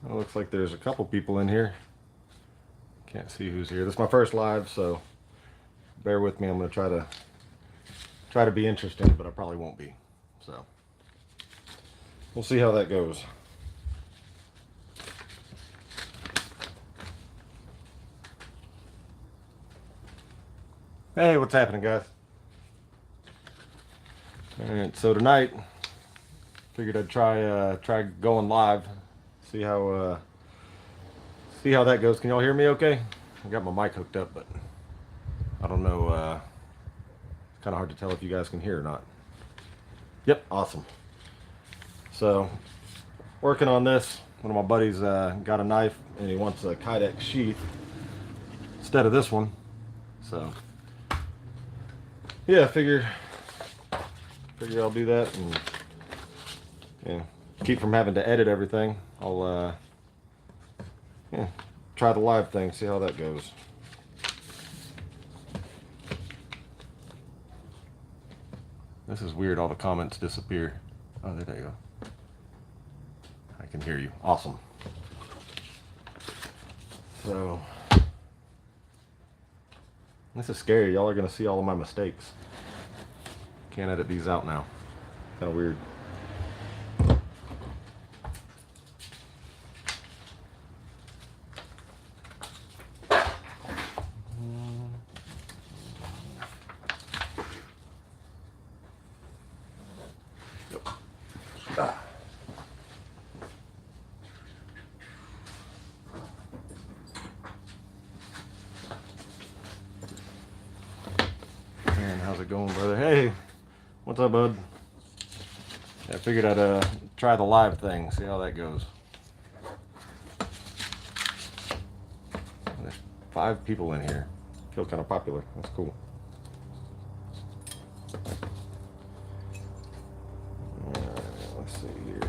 It looks like there's a couple people in here. Can't see who's here. This is my first live, so bear with me. I'm going to try to be interesting, but I probably won't be. So we'll see how that goes. Hey, what's happening, guys? All right, so tonight, figured I'd try going live, see how that goes. Can y'all hear me okay? I got my mic hooked up, but I don't know. It's kind of hard to tell if you guys can hear or not. Yep, awesome. So, working on this. One of my buddies got a knife and he wants a Kydex sheath instead of this one. So, yeah, figure I'll do that and yeah, keep from having to edit everything. I'll yeah, try the live thing, see how that goes. This is weird, all the comments disappear. Oh, there you go. I can hear you. Awesome. So, this is scary. Y'all are going to see all of my mistakes. Can't edit these out now. Kind of weird. Man, how's it going, brother? Hey, what's up, bud? I figured I'd try the live thing, see how that goes. There's 5 people in here. Feel kind of popular. That's cool. Alright, let's see here.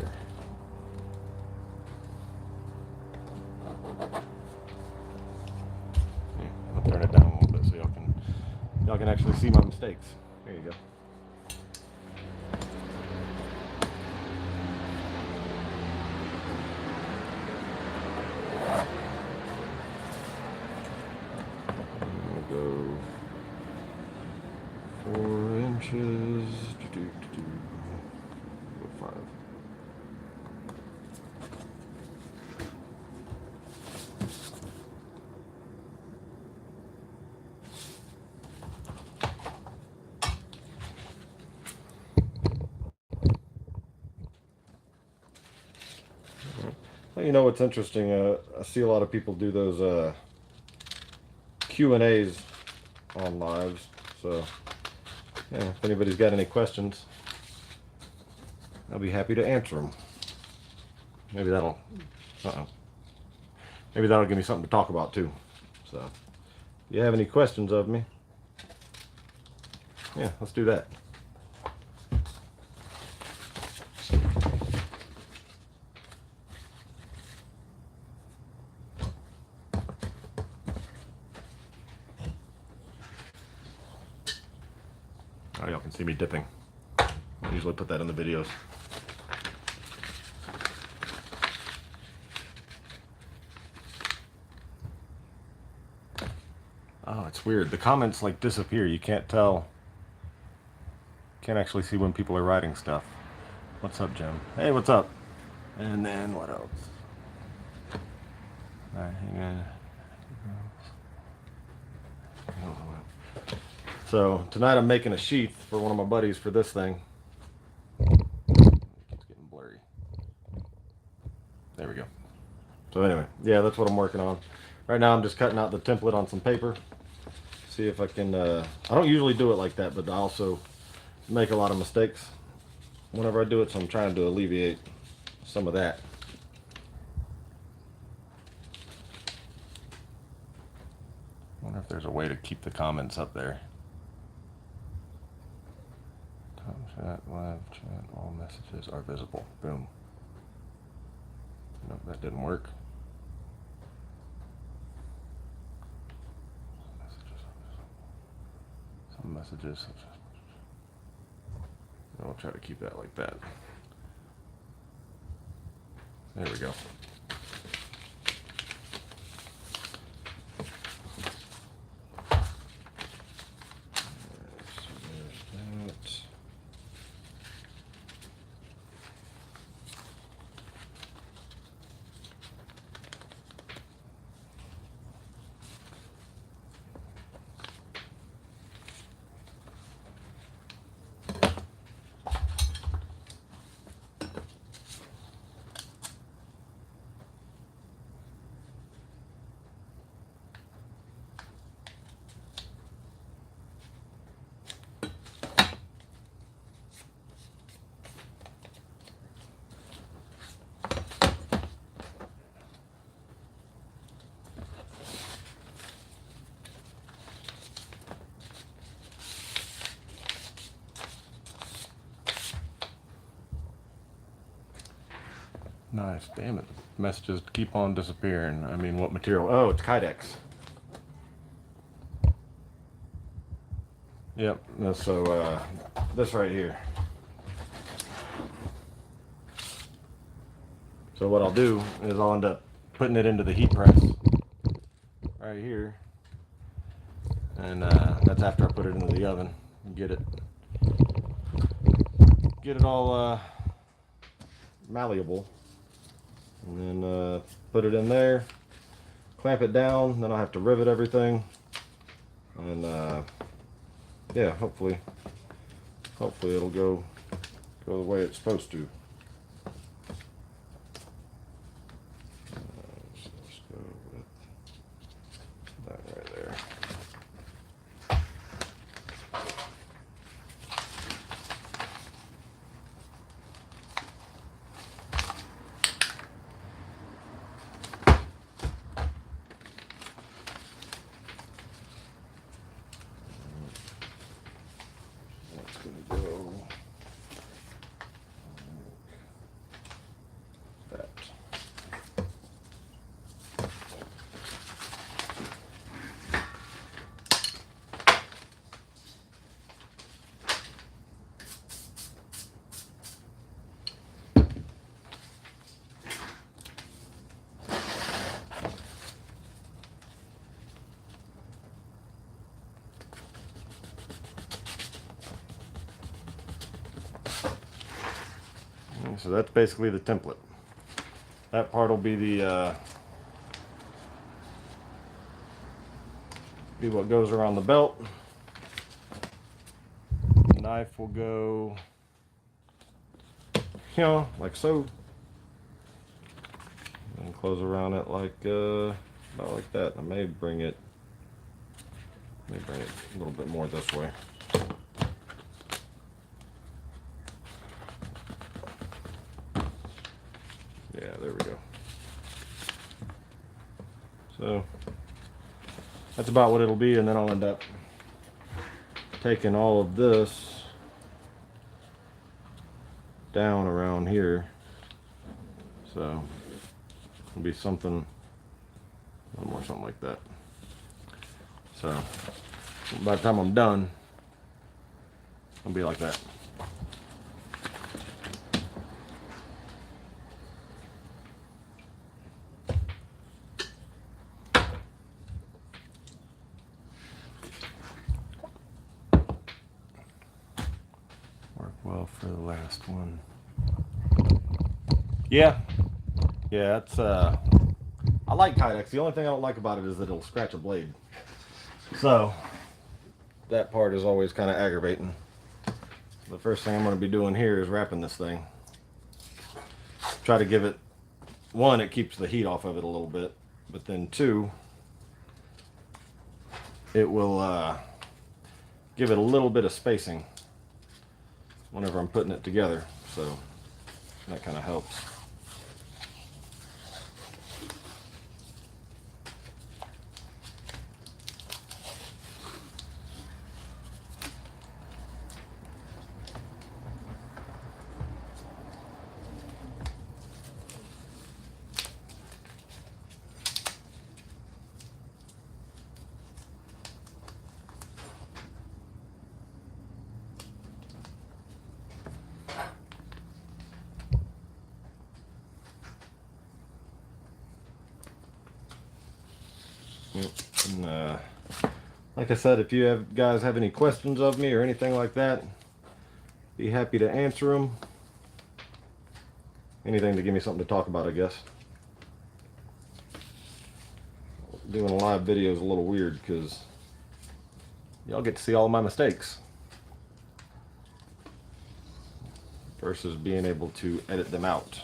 Yeah, I'll turn it down a little bit so y'all can actually see my mistakes. There you go. Go 4 inches. Go 5. Well, you know what's interesting? I see a lot of people do those Q&As on lives. So, yeah, if anybody's got any questions, I'll be happy to answer them. Maybe that'll, maybe that'll give me something to talk about too. So, if you have any questions of me, yeah, let's do that. Oh, y'all can see me dipping. I usually put that in the videos. Oh, it's weird. The comments like disappear. You can't tell. Can't actually see when people are writing stuff. What's up, Jim? Hey, what's up? And then what else? All right, hang on. So tonight I'm making a sheath for one of my buddies for this thing. It's getting blurry. There we go. So anyway, yeah, that's what I'm working on. Right now I'm just cutting out the template on some paper. See if I can, I don't usually do it like that, but I also make a lot of mistakes whenever I do it, so I'm trying to alleviate some of that. I wonder if there's a way to keep the comments up there. Chat, live chat, all messages are visible. Boom. Nope, that didn't work. Some messages. I'll try to keep that like that. There we go. Nice. Damn it. Messages keep on disappearing. I mean, what material? Oh, it's Kydex. Yep. So, this right here. So what I'll do is I'll end up putting it into the heat press right here. And that's after I put it into the oven and get it all malleable. And then put it in there, clamp it down, then I'll have to rivet everything. And yeah, hopefully it'll go the way it's supposed to. Let's go with that right there. That's gonna go like that. So that's basically the template. That part will be the be what goes around the belt. The knife will go, like so, and close around it like about like that. I may bring it a little bit more this way. Yeah, there we go. So that's about what it'll be, and then I'll end up taking all of this down around here. So it'll be something like that. So by the time I'm done, it'll be like that. Well, for the last one. Yeah, it's I like Kydex. The only thing I don't like about it is that it'll scratch a blade. So that part is always kind of aggravating. The first thing I'm going to be doing here is wrapping this thing. Try to give it, one, it keeps the heat off of it a little bit, but then two, it will give it a little bit of spacing whenever I'm putting it together, so that kind of helps. And, like I said, if you guys have any questions of me or anything like that, be happy to answer them. Anything to give me something to talk about, I guess. Doing a live video is a little weird because y'all get to see all my mistakes versus being able to edit them out.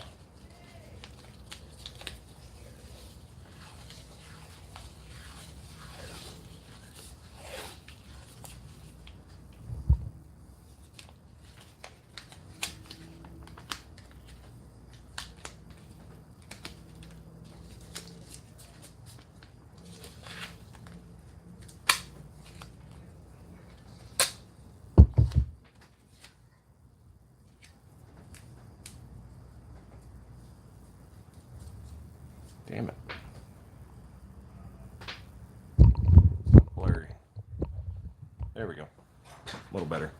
Damn it. Blurry. There we go. A little better.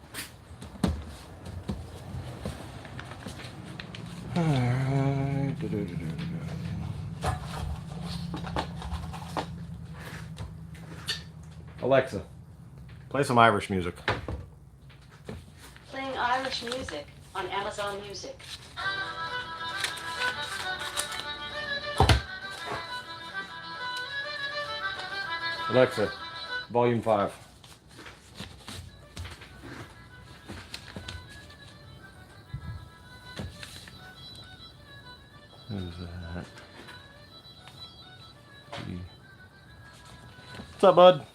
Alexa, play some Irish music. Playing Irish music on Amazon Music. Alexa, volume 5. Who's that? What's up, bud?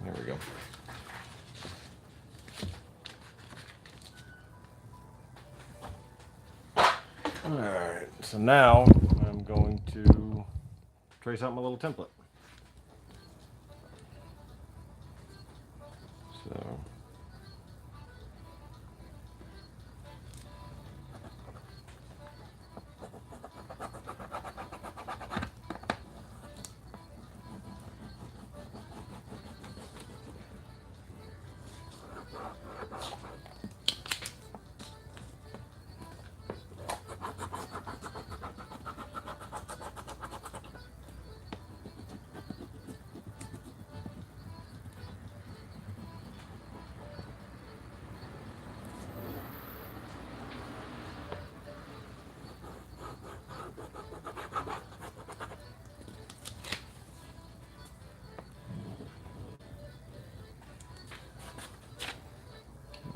There we go. Alright, so now I'm going to trace out my little template. So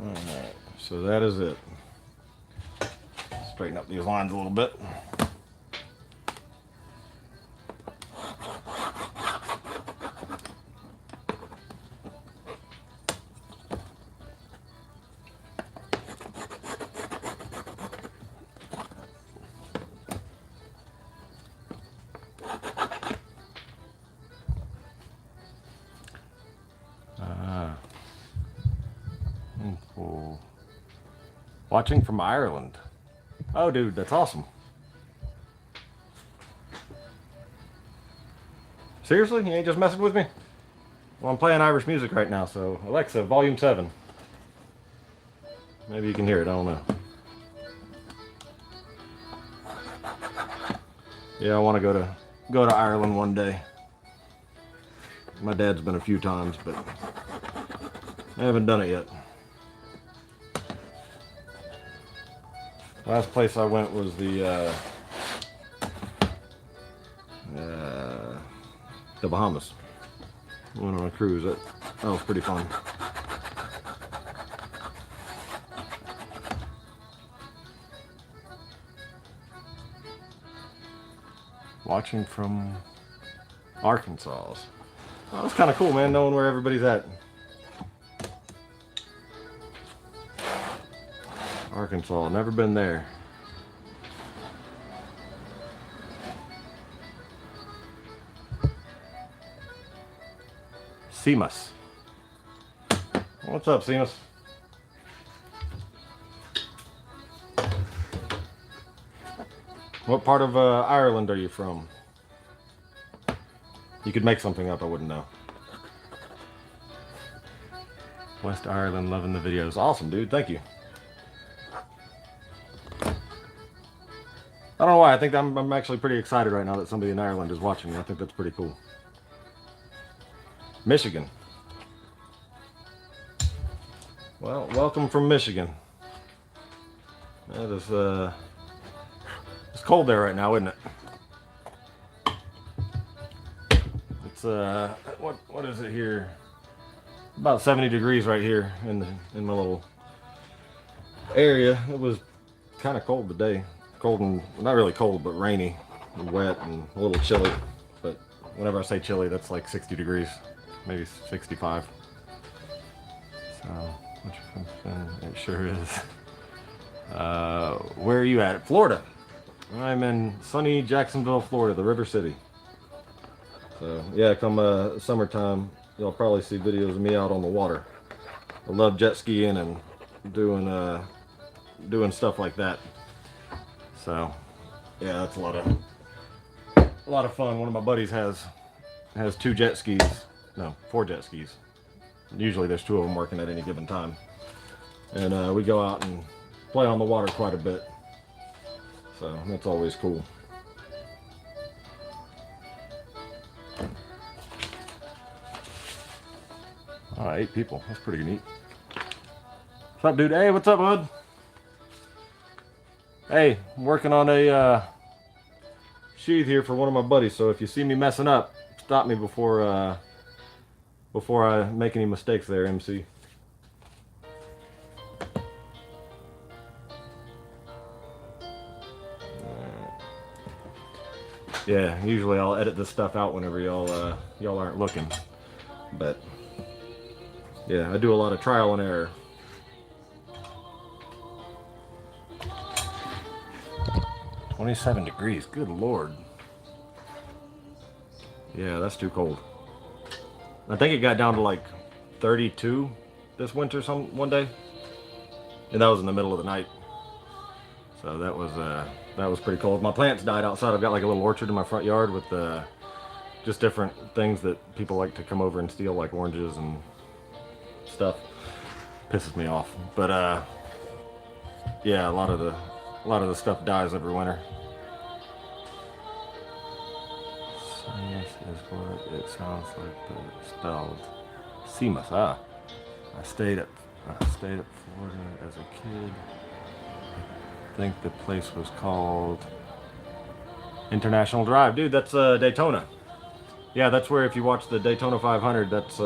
alright, so that is it. Straighten up these lines a little bit. Cool. Watching from Ireland. Oh, dude, that's awesome. Seriously? You ain't just messing with me? Well, I'm playing Irish music right now, so Alexa, volume 7. Maybe you can hear it, I don't know. Yeah, I want to go to Ireland one day. My dad's been a few times, but I haven't done it yet. Last place I went was the Bahamas. Went on a cruise. That was pretty fun. Watching from Arkansas. Oh, that's kind of cool, man, knowing where everybody's at. Arkansas, never been there. Seamus. What's up, Seamus? What part of Ireland are you from? You could make something up, I wouldn't know. West Ireland, loving the videos. Awesome, dude, thank you. I don't know why, I think I'm actually pretty excited right now that somebody in Ireland is watching me. I think that's pretty cool. Michigan. Well, welcome from Michigan. That is, it's cold there right now, isn't it? It's, what is it here? About 70 degrees right here in my little area. It was kind of cold today. Cold and, not really cold, but rainy and wet and a little chilly. But whenever I say chilly, that's like 60 degrees, maybe 65. So, it sure is. Where are you at? Florida. I'm in sunny Jacksonville, Florida, the River City. So, yeah, come summertime, you'll probably see videos of me out on the water. I love jet skiing and doing stuff like that. So, yeah, that's a lot of fun. One of my buddies has 2 jet skis. No, 4 jet skis. Usually there's 2 of them working at any given time. And we go out and play on the water quite a bit. So that's always cool. All right, 8 people. That's pretty neat. What's up, dude? Hey, what's up, bud? Hey, I'm working on a sheath here for one of my buddies. So if you see me messing up, stop me before I make any mistakes there, MC. Yeah, usually I'll edit this stuff out whenever y'all aren't looking. But yeah, I do a lot of trial and error. $27 good lord. Yeah, that's too cold. I think it got down to like 32 this winter one day. And that was in the middle of the night. So that was pretty cold. My plants died outside. I've got like a little orchard in my front yard with just different things that people like to come over and steal, like oranges and stuff. Pisses me off. But yeah, a lot of the stuff dies every winter. This is what it sounds like, but it's spelled Seamus. I stayed at Florida as a kid. I think the place was called International Drive. Dude, that's Daytona. Yeah, that's where, if you watch the Daytona 500, that's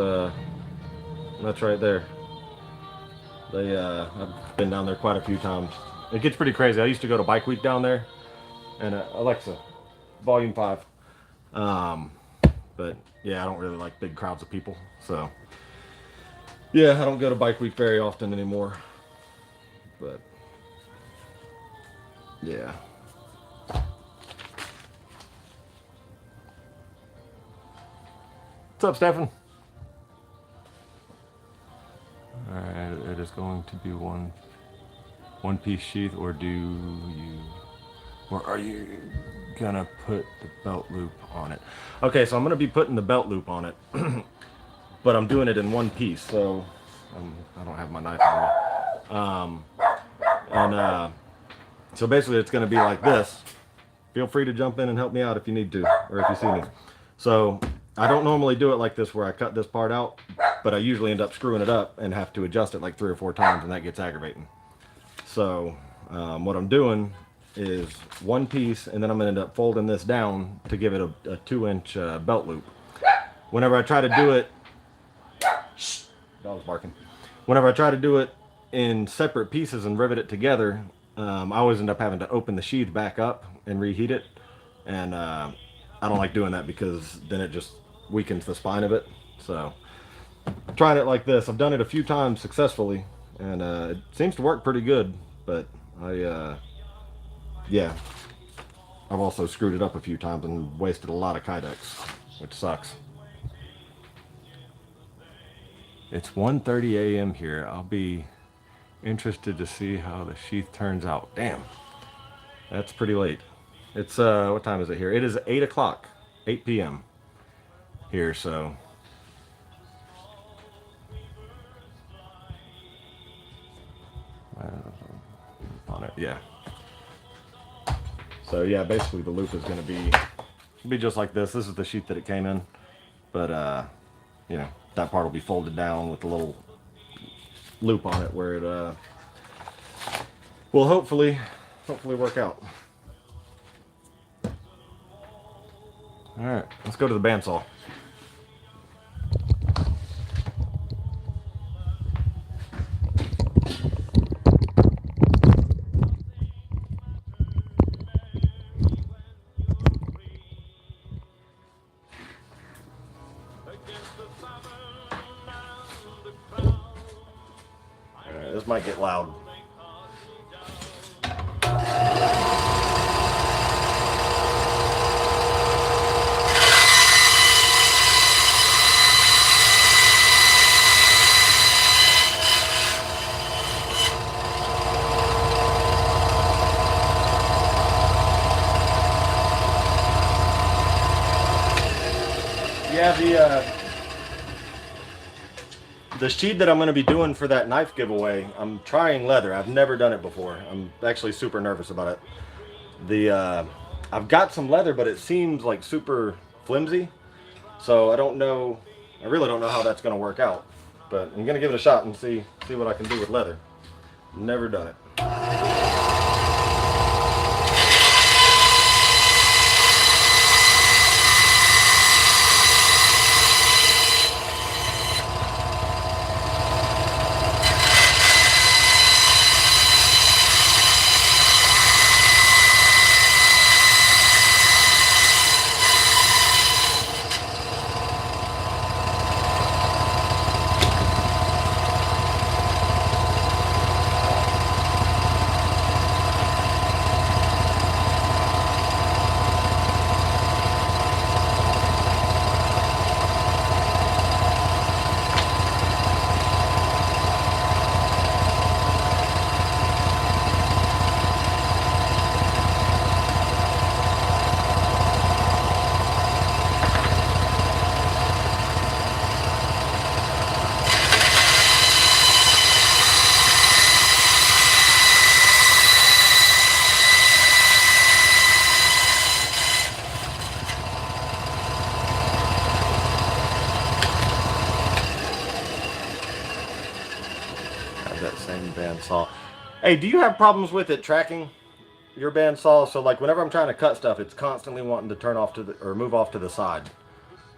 right there. I've been down there quite a few times. It gets pretty crazy. I used to go to Bike Week down there. And Alexa, volume 5. But yeah, I don't really like big crowds of people. So yeah, I don't go to Bike Week very often anymore. But yeah. What's up, Stefan? Alright, it is going to be one piece sheath, or are you gonna put the belt loop on it? Okay, so I'm gonna be putting the belt loop on it, but I'm doing it in one piece, so I don't have my knife on me. So basically it's gonna be like this. Feel free to jump in and help me out if you need to, or if you see me. So I don't normally do it like this where I cut this part out, but I usually end up screwing it up and have to adjust it like 3 or 4 times, and that gets aggravating. So what I'm doing is one piece, and then I'm gonna end up folding this down to give it a 2-inch belt loop. Whenever I try to do it, dog's barking. Whenever I try to do it in separate pieces and rivet it together, I always end up having to open the sheath back up and reheat it, and I don't like doing that because then it just weakens the spine of it. So trying it like this, I've done it a few times successfully, and it seems to work pretty good, but yeah, I've also screwed it up a few times and wasted a lot of Kydex, which sucks. It's 1:30 a.m. here. I'll be interested to see how the sheath turns out. Damn, that's pretty late. It's what time is it here? It is 8 o'clock, 8 p.m. here, so on it, yeah. So yeah, basically the loop is going to be just like this. This is the sheet that it came in, but you know, that part will be folded down with a little loop on it where it will hopefully work out. All right, let's go to the bandsaw. might get loud. Yeah, the sheath that I'm going to be doing for that knife giveaway, I'm trying leather. I've never done it before. I'm actually super nervous about it. I've got some leather, but it seems like super flimsy. So I don't know. I really don't know how that's going to work out. But I'm going to give it a shot and see what I can do with leather. Never done it. That same bandsaw. Hey, do you have problems with it tracking your bandsaw? So like whenever I'm trying to cut stuff, it's constantly wanting to turn off to the or move off to the side.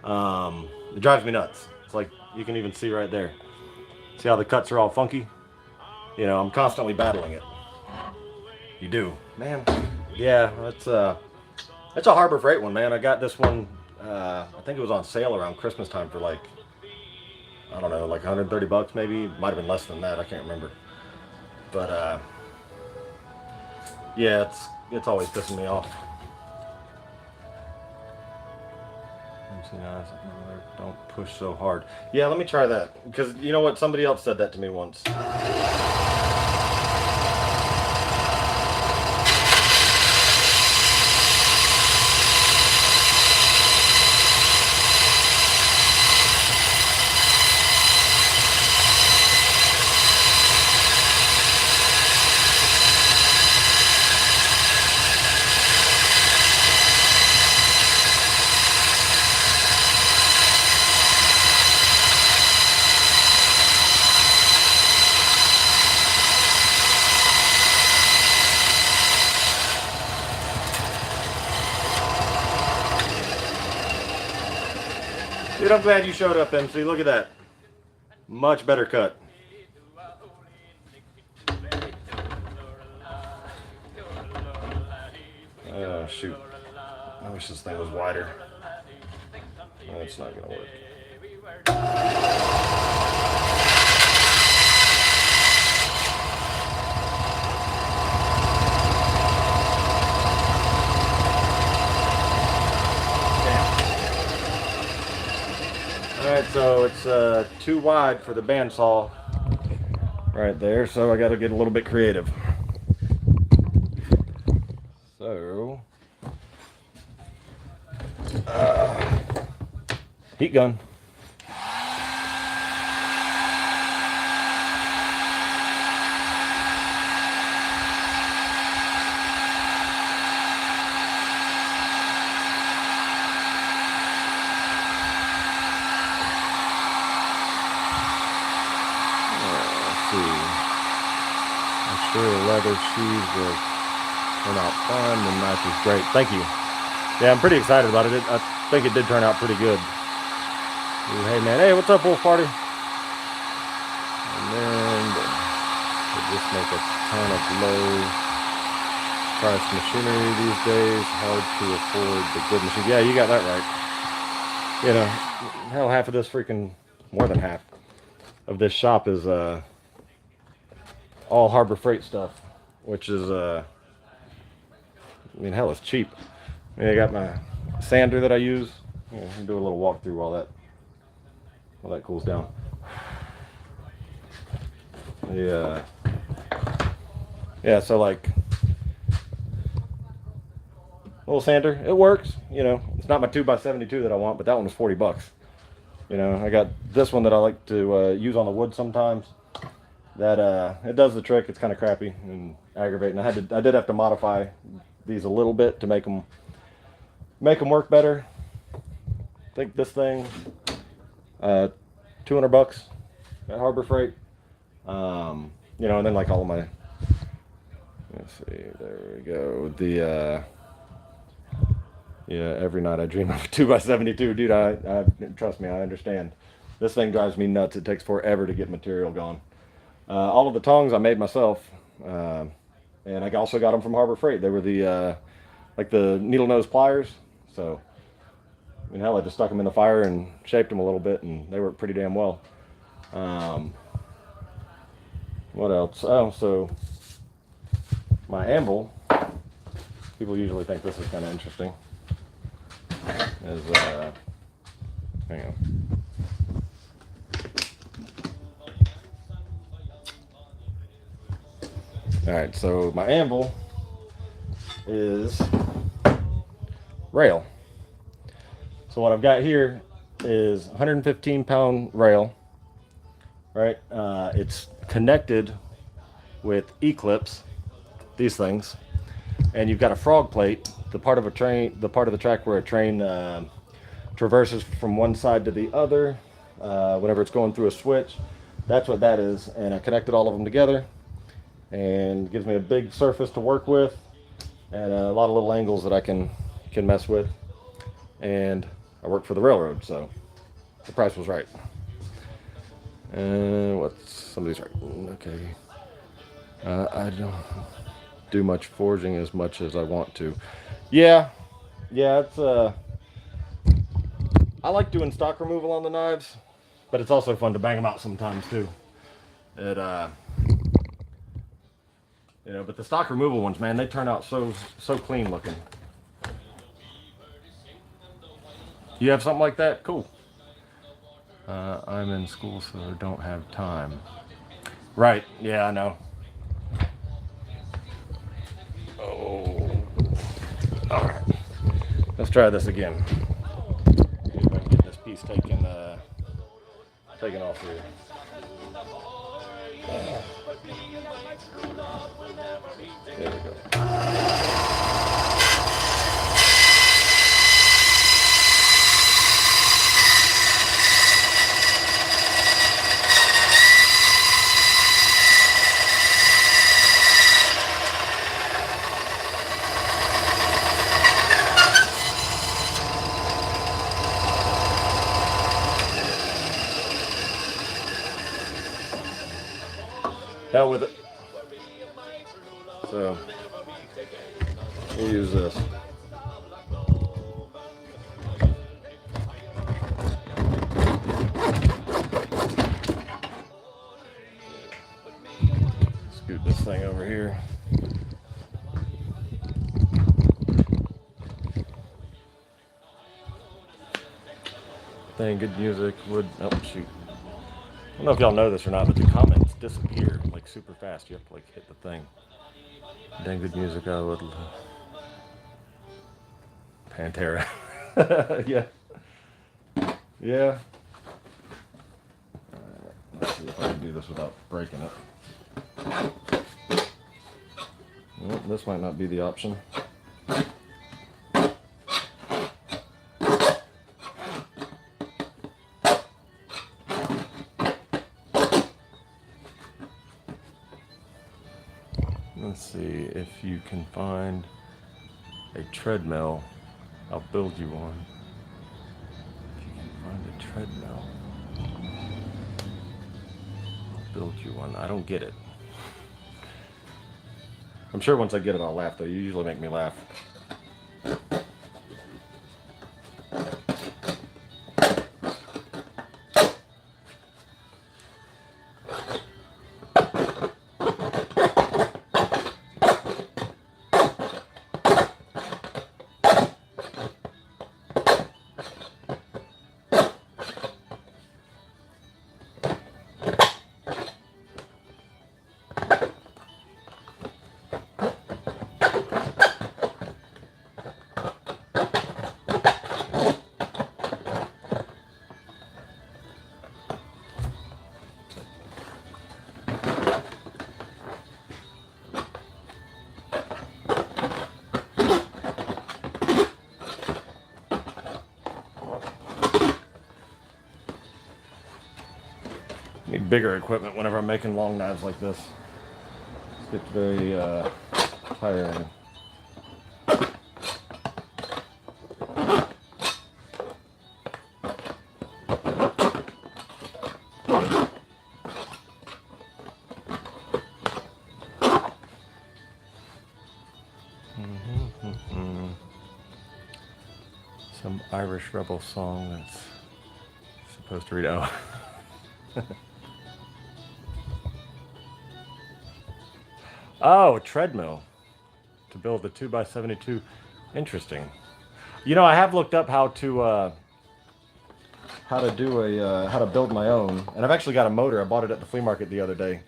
It drives me nuts. It's like you can even see right there. See how the cuts are all funky? You know, I'm constantly battling it. You do, man. Yeah, that's a Harbor Freight one, man. I got this one. I think it was on sale around Christmas time for like, I don't know, like 130 bucks maybe. Might have been less than that. I can't remember. But yeah, it's always pissing me off. Don't push so hard. Yeah, let me try that. Because you know what? Somebody else said that to me once. Dude, I'm glad you showed up, MC. Look at that. Much better cut. Oh, shoot. I wish this thing was wider. That's not going to work. Alright, so it's too wide for the bandsaw right there, so I got to get a little bit creative. So, heat gun. I'm sure the leather sheaths will turn out fun. The knife is great. Thank you. Yeah, I'm pretty excited about it. I think it did turn out pretty good. Ooh, hey man, hey, what's up, Wolf Party? And then they just make a ton of low price machinery these days. Hard to afford the good machine. Yeah, you got that right. You know, hell, half of this freaking, more than half of this shop is all Harbor Freight stuff, which is I mean, hell, it's cheap. I mean, I got my sander that I use. Yeah, I'll do a little walkthrough while that cools down. Yeah, so like little sander, it works. You know, it's not my 2x72 that I want, but that one was $40. You know, I got this one that I like to use on the wood sometimes. That it does the trick. It's kind of crappy and aggravating. I did have to modify these a little bit to make them work better. I think this thing, $200 at Harbor Freight. You know, and then like all of my, let's see, there we go. Yeah, every night I dream of a 2x72, dude. I trust me, I understand. This thing drives me nuts. It takes forever to get material going. All of the tongs I made myself, and I also got them from Harbor Freight. They were the like the needle nose pliers. So, I mean, hell, I just stuck them in the fire and shaped them a little bit, and they worked pretty damn well. What else? Oh, so my anvil. People usually think this is kind of interesting. Is hang on. All right, so my anvil is rail. So what I've got here is 115-pound rail, right? It's connected with E-clips, these things, and you've got a frog plate, the part of the track where a train traverses from one side to the other whenever it's going through a switch. That's what that is, and I connected all of them together, and gives me a big surface to work with, and a lot of little angles that I can mess with. And I work for the railroad, so the price was right. And what's somebody's right? Okay. I don't do much forging as much as I want to. Yeah, it's I like doing stock removal on the knives, but it's also fun to bang them out sometimes too. It you know, but the stock removal ones, man, they turn out so clean looking. You have something like that? Cool. I'm in school, so I don't have time. Right, yeah, I know. Oh. Alright. Let's try this again. See if I can get this piece taken off here. There we go. Hell with it. So we'll use this. Scoot this thing over here. Dang, good music would. Oh shoot. I don't know if y'all know this or not, but the comments disappear like super fast. You have to like hit the thing. Dang, good music. I would. Pantera. Yeah. Yeah. Let's see if I can do this without breaking it. Well, this might not be the option. Let's see if you can find a treadmill. I'll build you one. If you can find a treadmill, I'll build you one. I don't get it. I'm sure once I get it, I'll laugh, though. You usually make me laugh. Need bigger equipment whenever I'm making long knives like this. It's very tiring. Some Irish rebel song that's supposed to read out. Oh, treadmill to build the 2x72. Interesting. You know, I have looked up how to do a how to build my own, and I've actually got a motor. I bought it at the flea market the other day.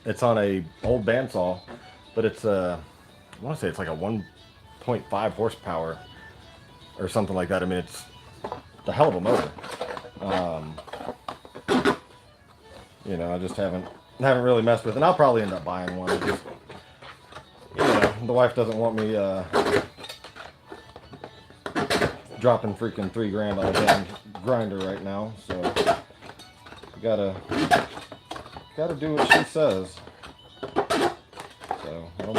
It's on a old bandsaw, but it's I want to say it's like a 1.5 horsepower or something like that. I mean, it's a hell of a motor. You know, I just haven't really messed with it. And I'll probably end up buying one. Just, you know, the wife doesn't want me dropping freaking $3 on a damn grinder right now, so you gotta do what she says. So I don't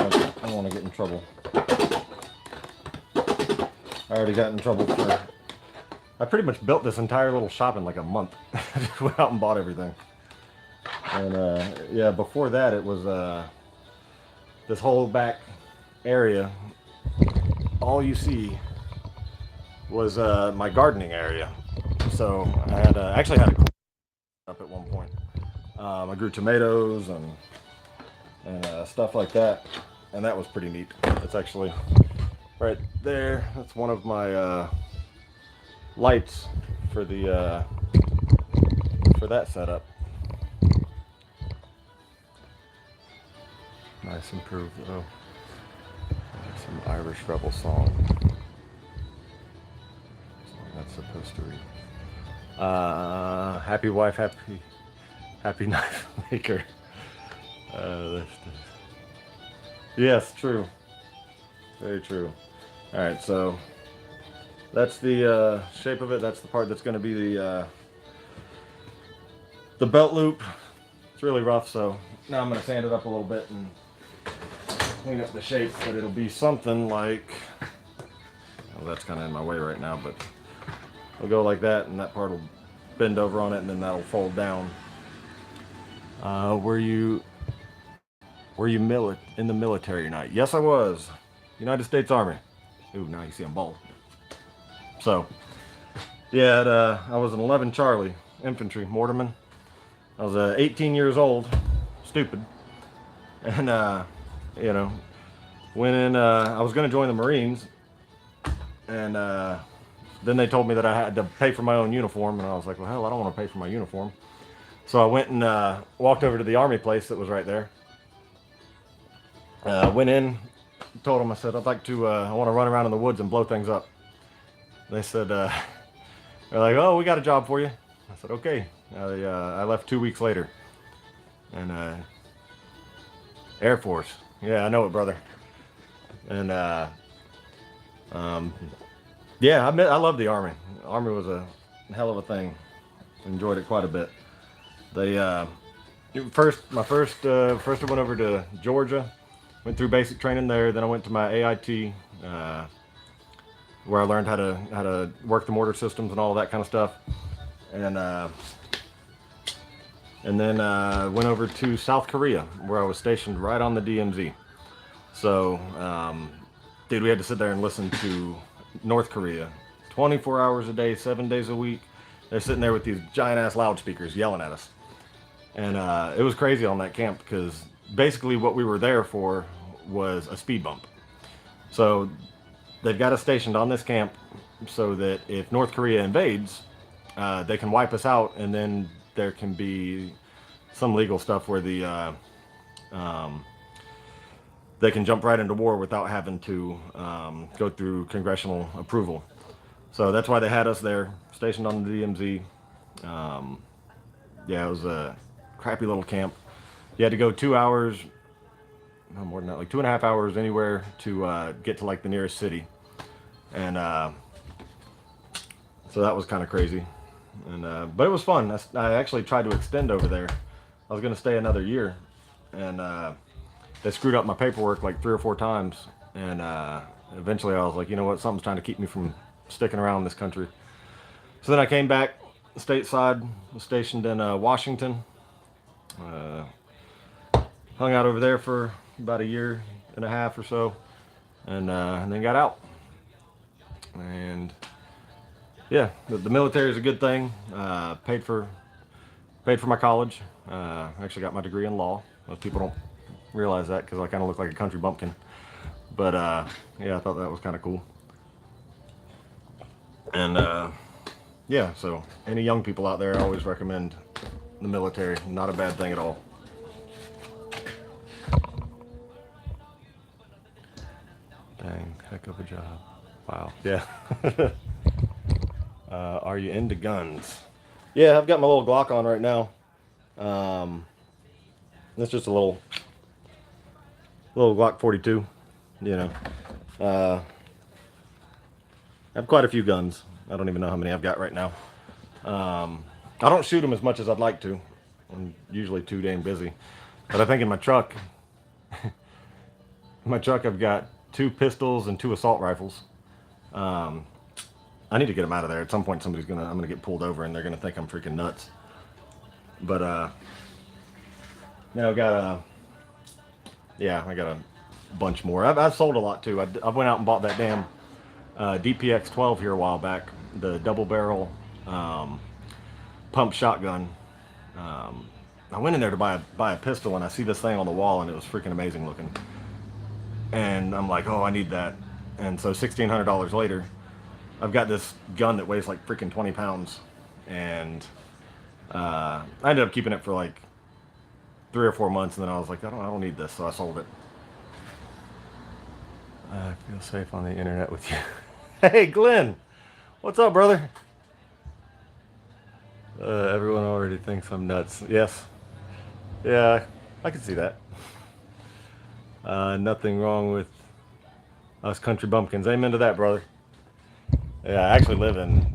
want to get in trouble. I already got in trouble for. I pretty much built this entire little shop in like a month. I just went out and bought everything. And yeah, before that it was this whole back area. All you see was my gardening area. So I had actually had a up at one point. I grew tomatoes and stuff like that, and that was pretty neat. It's actually right there. That's one of my lights for the for that setup. Nice improved. Oh, some Irish rebel song. That's supposed to read. Happy wife, happy knife maker. Yes, true. Very true. All right, so that's the shape of it. That's the part that's going to be the belt loop. It's really rough, so now I'm going to sand it up a little bit and clean up the shape, but it'll be something like, well, that's kind of in my way right now, but it'll go like that, and that part will bend over on it, and then that'll fold down. Were you in the military tonight? Yes, I was. United States Army. Ooh, now you see I'm bald. So, yeah, I was an 11 Charlie infantry mortarman. I was 18 years old, stupid, and you know, went in. I was going to join the Marines, and then they told me that I had to pay for my own uniform, and I was like, well, hell, I don't want to pay for my uniform. So I went and walked over to the Army place that was right there. Went in, told them, I said, I'd like to, I want to run around in the woods and blow things up. They said, they're like, oh, we got a job for you. I said, okay. I left 2 weeks later. And Air Force. Yeah, I know it, brother. And yeah, I love the Army. The Army was a hell of a thing. Enjoyed it quite a bit. They first I went over to Georgia, went through basic training there. Then I went to my AIT, where I learned how to work the mortar systems and all that kind of stuff. And then went over to South Korea, where I was stationed right on the DMZ. So, dude, we had to sit there and listen to North Korea 24 hours a day, 7 days a week. They're sitting there with these giant ass loudspeakers yelling at us. And it was crazy on that camp, because basically what we were there for was a speed bump. So they've got us stationed on this camp so that if North Korea invades, they can wipe us out, and then there can be some legal stuff where they can jump right into war without having to go through congressional approval. So that's why they had us there, stationed on the DMZ. Yeah, it was a crappy little camp. You had to go 2 hours, no more than that, like 2.5 hours anywhere to get to like the nearest city. And so that was kind of crazy. And but it was fun. I actually tried to extend over there. I was gonna stay another year, and they screwed up my paperwork like 3 or 4 times. And eventually, I was like, you know what? Something's trying to keep me from sticking around this country. So then I came back stateside, was stationed in Washington. Uh, Hung out over there for about a year and a half or so, and then got out. And yeah, the military is a good thing. Paid for my college. Actually got my degree in law. Most people don't realize that because I kind of look like a country bumpkin. But yeah, I thought that was kind of cool. And yeah, so any young people out there, I always recommend the military. Not a bad thing at all. Dang, heck of a job. Wow. Yeah. Are you into guns? Yeah, I've got my little Glock on right now. It's just a little Glock 42. You know, I have quite a few guns. I don't even know how many I've got right now. I don't shoot them as much as I'd like to. I'm usually too damn busy. But I think in my truck, I've got 2 pistols and 2 assault rifles. I need to get them out of there. At some point, I'm gonna get pulled over and they're gonna think I'm freaking nuts. But now I got a bunch more. I've sold a lot too. I went out and bought that damn DPX 12 here a while back, the double barrel pump shotgun. I went in there to buy a pistol, and I see this thing on the wall, and it was freaking amazing looking. And I'm like, oh, I need that. And so $1,600 later, I've got this gun that weighs like freaking 20 pounds. And I ended up keeping it for like 3 or 4 months, and then I was like, I don't need this, so I sold it. I feel safe on the internet with you. Hey, Glenn. What's up, brother? Everyone already thinks I'm nuts. Yes. Yeah, I can see that. Nothing wrong with us country bumpkins. Amen to that, brother. Yeah, I actually live in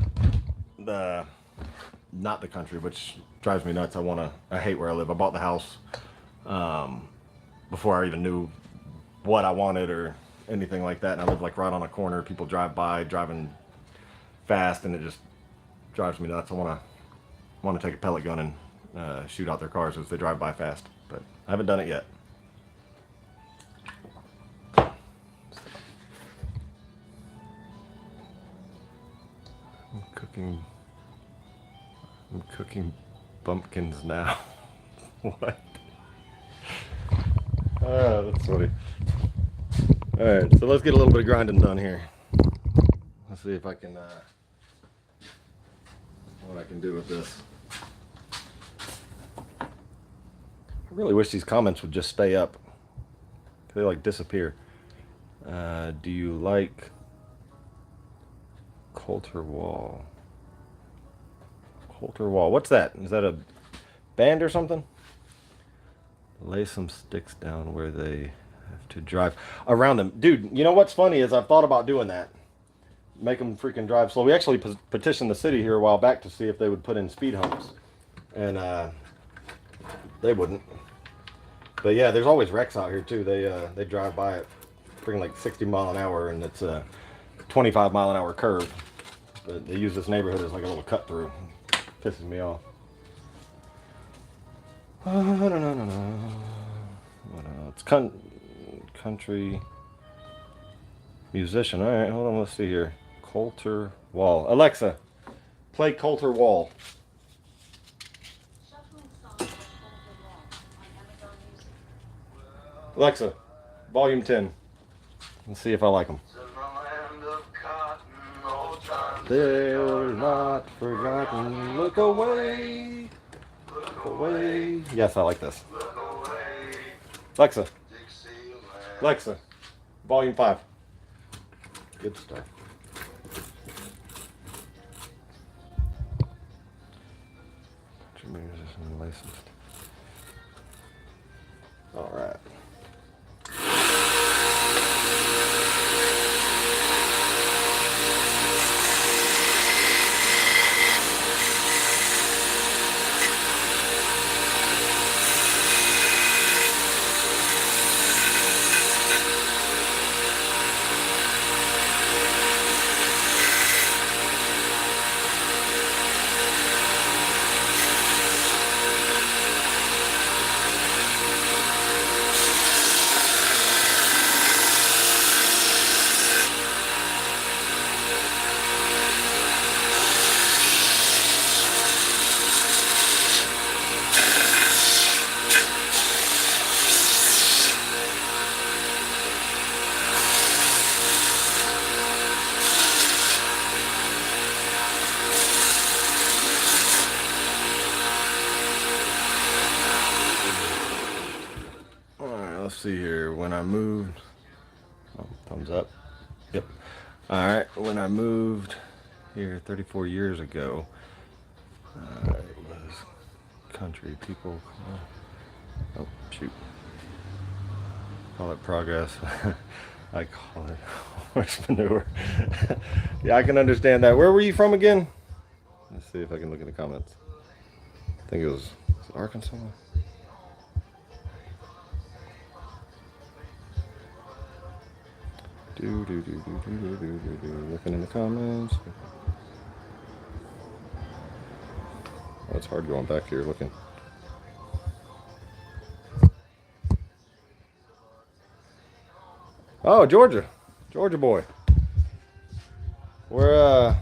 not the country, which drives me nuts. I hate where I live. I bought the house before I even knew what I wanted or anything like that. And I live like right on a corner. People drive by, driving fast, and it just drives me nuts. I want to take a pellet gun and shoot out their cars as they drive by fast, but I haven't done it yet. I'm cooking bumpkins now. What? That's funny. Alright, so let's get a little bit of grinding done here. Let's see if I can, what I can do with this. I really wish these comments would just stay up. They like disappear. Do you like Coulter Wall? Coulter Wall. What's that? Is that a band or something? Lay some sticks down where they have to drive around them. Dude, you know what's funny is I've thought about doing that. Make them freaking drive slow. We actually petitioned the city here a while back to see if they would put in speed humps. And they wouldn't. But yeah, there's always wrecks out here too. They drive by at freaking like 60 mile an hour, and it's a 25 mile an hour curve. But they use this neighborhood as like a little cut through. Pisses me off. It's country musician. All right, hold on. Let's see here. Coulter Wall. Alexa, play Coulter Wall. Alexa, volume 10. Let's see if I like them. They're not forgotten. Look away. Look away. Yes, I like this. Alexa. Alexa, volume 5. Good stuff. Musician licensed. All right. see here. When I moved, oh, thumbs up. Yep. All right. When I moved here 34 years ago, it was country people. Oh shoot. Call it progress. I call it horse manure. Yeah, I can understand that. Where were you from again? Let's see if I can look in the comments. I think was it Arkansas? Looking in the comments. Oh, it's hard going back here looking. Oh, Georgia. Georgia boy. We're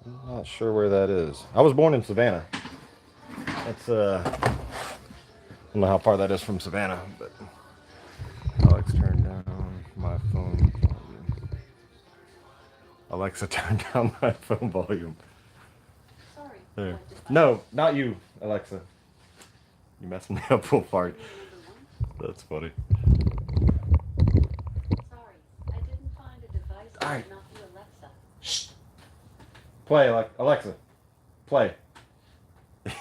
I'm not sure where that is. I was born in Savannah. That's I don't know how far that is from Savannah, but Alex turned down my phone volume. Alexa turned down my phone volume. Sorry. There. No, not you, Alexa. You messed me up full part. That's funny. Sorry, I didn't find a device that Alright. would not be Alexa. Shh. Play, Alexa. Play. You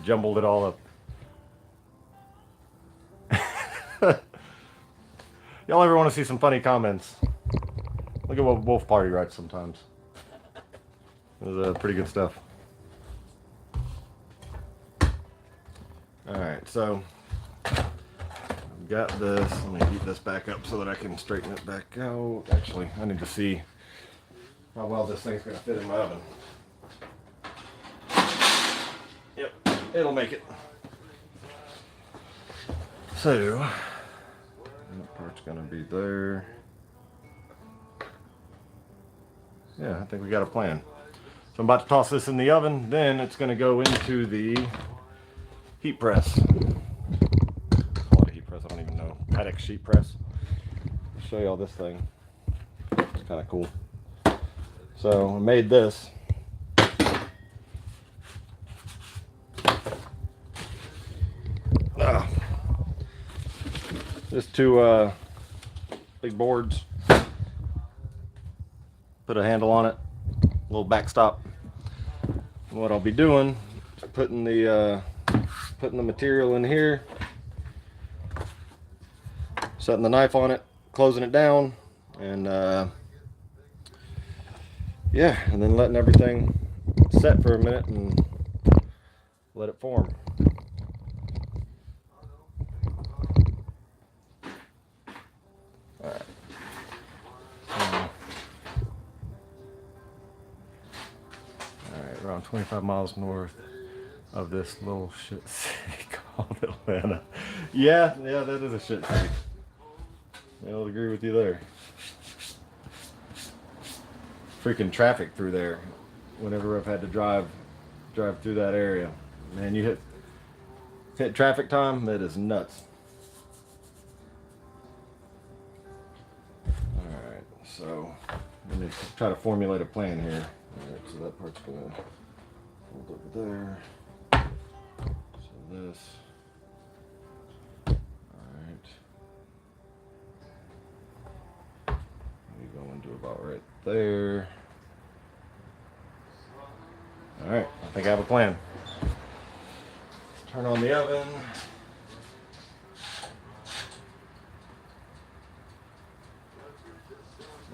jumbled it all up. Y'all ever want to see some funny comments? Look at what Wolf Party writes sometimes. It was pretty good stuff. Alright, so I've got this. Let me heat this back up so that I can straighten it back out. Actually, I need to see how well this thing's going to fit in my oven. Yep, it'll make it. So, that part's going to be there. Yeah, I think we got a plan. So I'm about to toss this in the oven. Then it's going to go into the heat press. Call it a heat press, I don't even know. Paddock sheet press. I'll show you all this thing. It's kind of cool. So I made this. Just two big boards. Put a handle on it, a little backstop. And what I'll be doing is putting the material in here, setting the knife on it, closing it down, and yeah, and then letting everything set for a minute and let it form. Alright. Alright, around 25 miles north of this little shit city called Atlanta. Yeah, that is a shit city. I'll agree with you there. Freaking traffic through there. Whenever I've had to drive through that area, man, you hit traffic time, it is nuts. All right, so let me try to formulate a plan here. All right, so that part's gonna hold over there. So this. All right. We go into about right there. All right, I think I have a plan. Turn on the oven.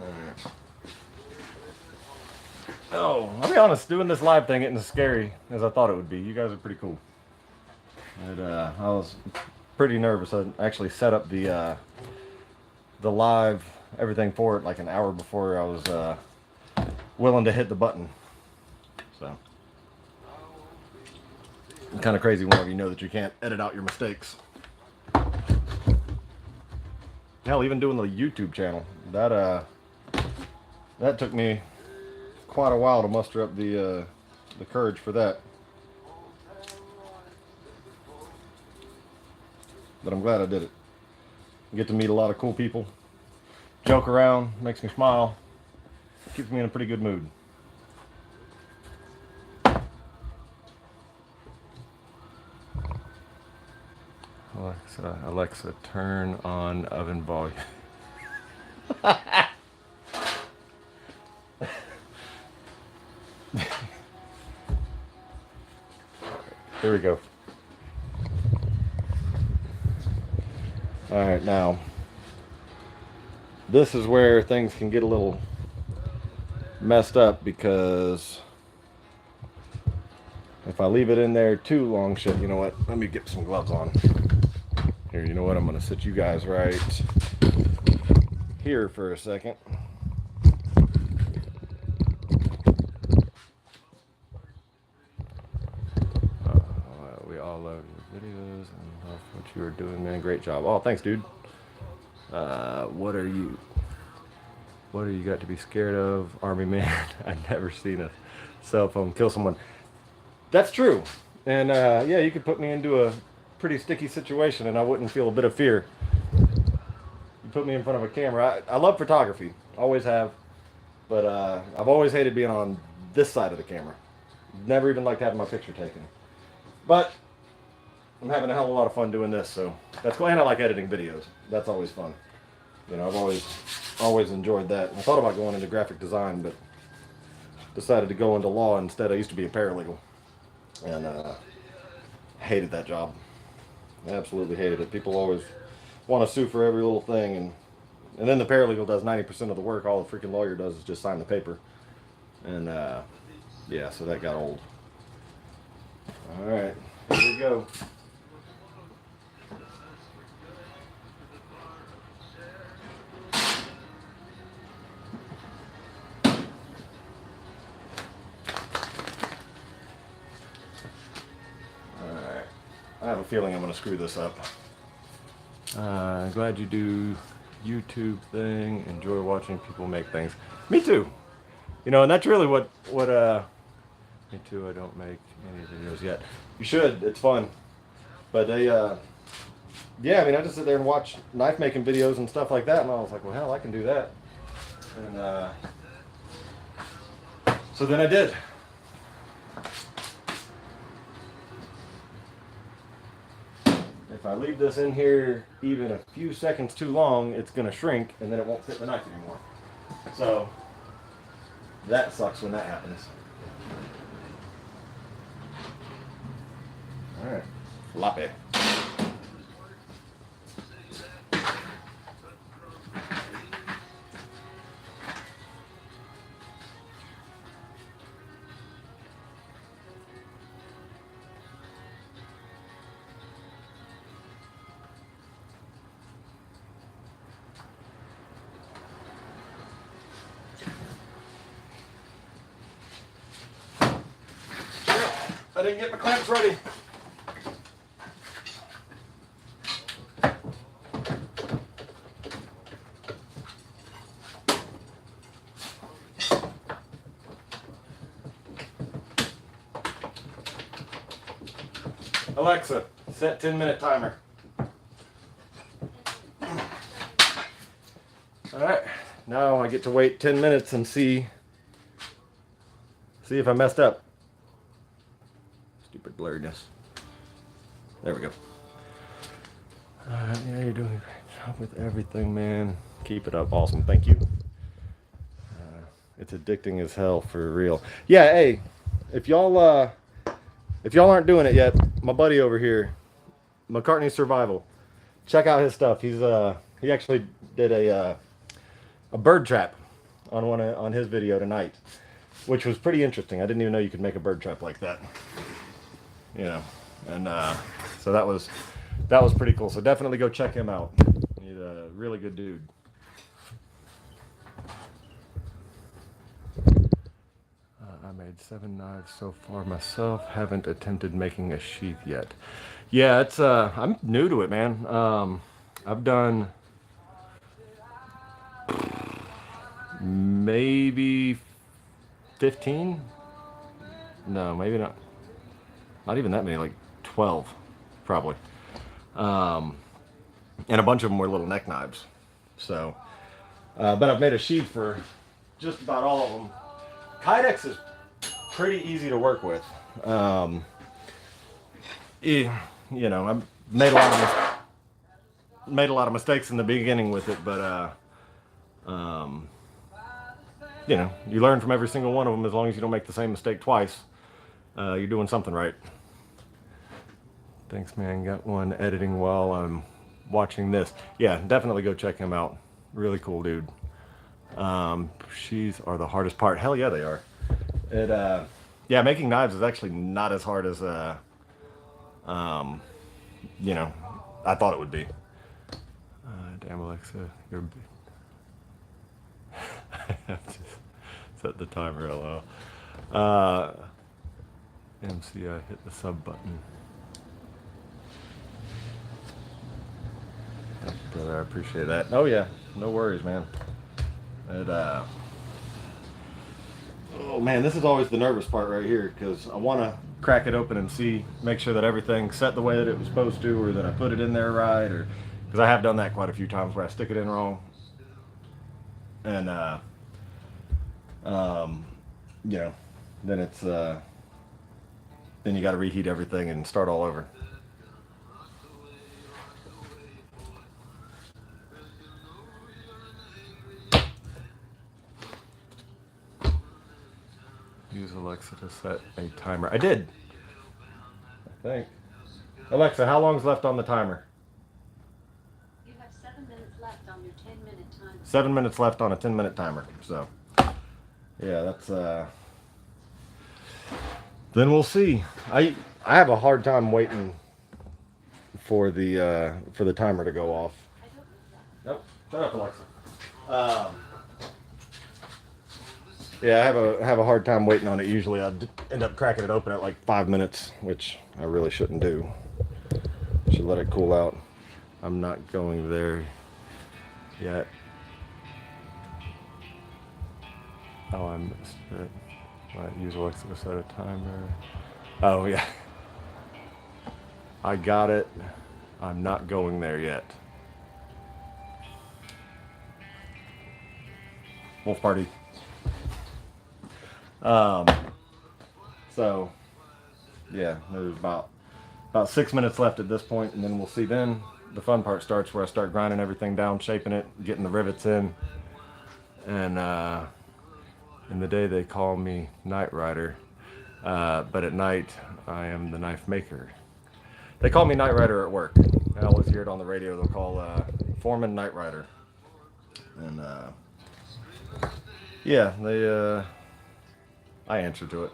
All right. Oh, I'll be honest, doing this live thing isn't as scary as I thought it would be. You guys are pretty cool. And, I was pretty nervous. I actually set up the live everything for it like an hour before I was willing to hit the button. So. Kind of crazy whenever you know that you can't edit out your mistakes. Hell, even doing the YouTube channel, that took me quite a while to muster up the courage for that. But I'm glad I did it. I get to meet a lot of cool people, joke around, makes me smile, keeps me in a pretty good mood. Alexa, turn on oven volume. Here we go. All right, now this is where things can get a little messed up, because if I leave it in there too long, shit, you know what? Let me get some gloves on. Here, you know what? I'm gonna sit you guys right here for a second. We all love your videos and love what you are doing, man. Great job. Oh, thanks, dude. What are you got to be scared of, Army man? I've never seen a cell phone kill someone. That's true. And yeah, you could put me into a pretty sticky situation and I wouldn't feel a bit of fear. You put me in front of a camera. I love photography, always have, but I've always hated being on this side of the camera. Never even liked having my picture taken. But I'm having a hell of a lot of fun doing this, so that's why. And I like editing videos. That's always fun. You know, I've always enjoyed that. I thought about going into graphic design, but decided to go into law instead. I used to be a paralegal, and hated that job. Absolutely hated it. People always want to sue for every little thing, and then the paralegal does 90% of the work. All the freaking lawyer does is just sign the paper, and yeah, so that got old. All right, here we go. I have a feeling I'm going to screw this up. Glad you do YouTube thing. Enjoy watching people make things. Me too. You know, and that's really what me too. I don't make any videos yet. You should. It's fun. But they, yeah, I mean, I just sit there and watch knife making videos and stuff like that, and I was like, well, hell, I can do that. And so then I did. If I leave this in here even a few seconds too long, it's going to shrink and then it won't fit the knife anymore. So that sucks when that happens. All right, floppy. I didn't get my clamps ready. Alexa, set 10-minute timer. All right, now I get to wait 10 minutes and see if I messed up. Stupid blurriness. There we go. Yeah, you're doing a great job with everything, man. Keep it up. Awesome. Thank you. It's addicting as hell, for real. Yeah, hey, if y'all aren't doing it yet, my buddy over here, McCartney Survival, check out his stuff. He actually did a bird trap on his video tonight, which was pretty interesting. I didn't even know you could make a bird trap like that. You know, and so that was pretty cool. So definitely go check him out. He's a really good dude. I made 7 knives so far myself. Haven't attempted making a sheath yet. Yeah, it's I'm new to it, man. I've done maybe 15. No, maybe not. Not even that many, like 12, probably. And a bunch of them were little neck knives. So, but I've made a sheath for just about all of them. Kydex is pretty easy to work with. You know, I've made a lot of made a lot of mistakes in the beginning with it, but you know, you learn from every single one of them as long as you don't make the same mistake twice. You're doing something right. Thanks, man. Got one editing while I'm watching this. Yeah, definitely go check him out. Really cool dude. Sheaths are the hardest part. Hell yeah, they are. Yeah, making knives is actually not as hard as you know, I thought it would be. Damn, Alexa, you're. Just set the timer, LO. MCI, hit the sub button. Thank you, brother. I appreciate that. Oh yeah, no worries, man. Oh man, this is always the nervous part right here because I want to crack it open and see, make sure that everything's set the way that it was supposed to, or that I put it in there right, or because I have done that quite a few times where I stick it in wrong, and you know, then it's then you got to reheat everything and start all over. Use Alexa to set a timer. I did. I think. Alexa, how long's left on the timer? You have 7 minutes left on your 10-minute timer. 7 minutes left on a 10-minute timer. So, yeah, that's then we'll see. I have a hard time waiting for the timer to go off. I don't know that. Nope. Shut up, Alexa. Yeah, I have a hard time waiting on it. Usually, I end up cracking it open at like 5 minutes, which I really shouldn't do. Should let it cool out. I'm not going there yet. Oh, I missed it. Might use Alexa to set a timer. Oh yeah, I got it. I'm not going there yet. Wolf party. So yeah, there's about 6 minutes left at this point, and then we'll see. Then the fun part starts, where I start grinding everything down, shaping it, getting the rivets in, and in the day they call me Knight Rider, but at night I am the knife maker. They call me Knight Rider at work. I always hear it on the radio. They'll call Foreman Knight Rider, and yeah, they I answer to it.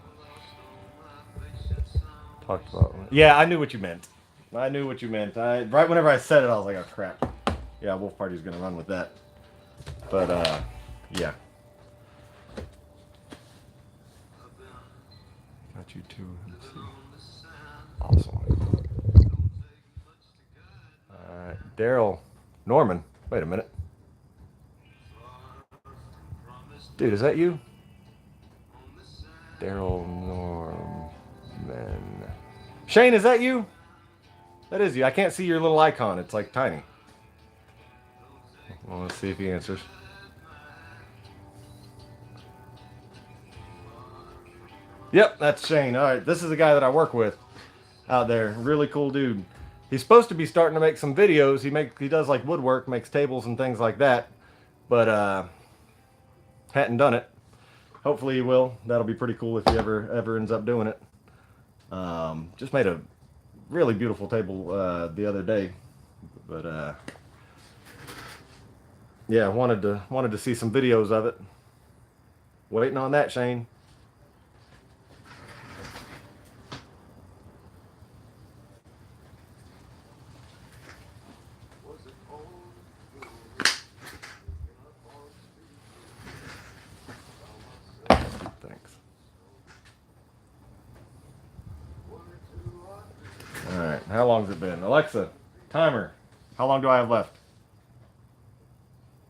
Talked about. Yeah, I knew what you meant. I knew what you meant. Right whenever I said it, I was like, oh crap. Yeah, Wolf Party's gonna run with that. But yeah. Got you too. Let's see. Awesome. Alright, Daryl Norman. Wait a minute. Dude, is that you? Daryl Norman. Shane, is that you? That is you. I can't see your little icon. It's like tiny. Well, let's see if he answers. Yep, that's Shane. All right, this is the guy that I work with out there. Really cool dude. He's supposed to be starting to make some videos. He does like woodwork, makes tables and things like that, but hadn't done it. Hopefully he will. That'll be pretty cool if he ever ends up doing it. Just made a really beautiful table the other day, but yeah, wanted to see some videos of it. Waiting on that, Shane. Thanks. All right, how long's it been? Alexa, timer. How long do I have left?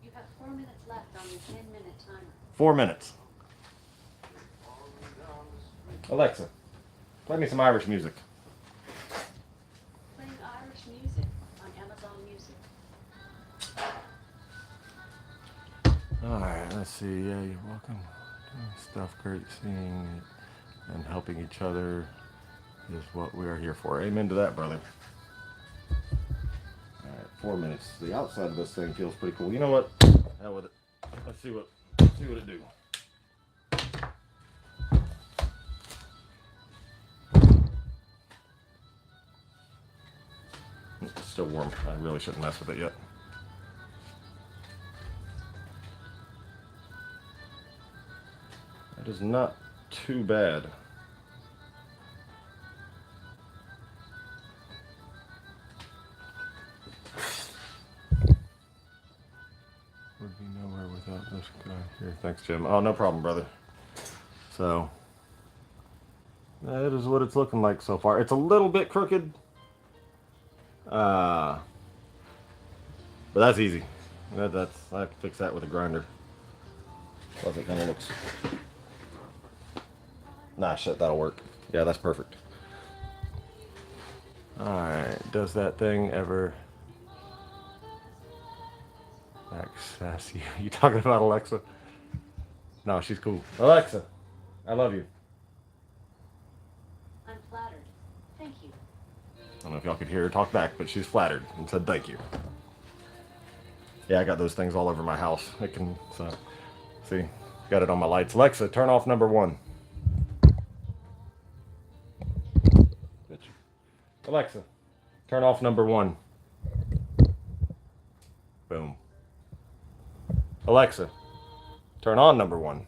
You have 4 minutes left on your 10-minute timer. 4 minutes. Alexa, play me some Irish music. Playing Irish music on Amazon Music. All right, let's see. Yeah, you're welcome. Doing stuff great, seeing and helping each other is what we are here for. Amen to that, brother. All right. 4 minutes. The outside of this thing feels pretty cool. You know what? Hell with it. Let's see what it do. It's still warm. I really shouldn't mess with it yet. That is not too bad. Would be nowhere without this guy here. Thanks, Jim. Oh, no problem, brother. So, that is what it's looking like so far. It's a little bit crooked. But that's easy. I can fix that with a grinder. Plus it kind of looks... Nah, shit, that'll work. Yeah, that's perfect. Alright, does that thing ever... access you? You talking about Alexa? No, she's cool. Alexa, I love you. I'm flattered. Thank you. I don't know if y'all could hear her talk back, but she's flattered and said thank you. Yeah, I got those things all over my house. It can, so, see, got it on my lights. Alexa, turn off number 1. Alexa, turn off number 1. Boom. Alexa, turn on number 1.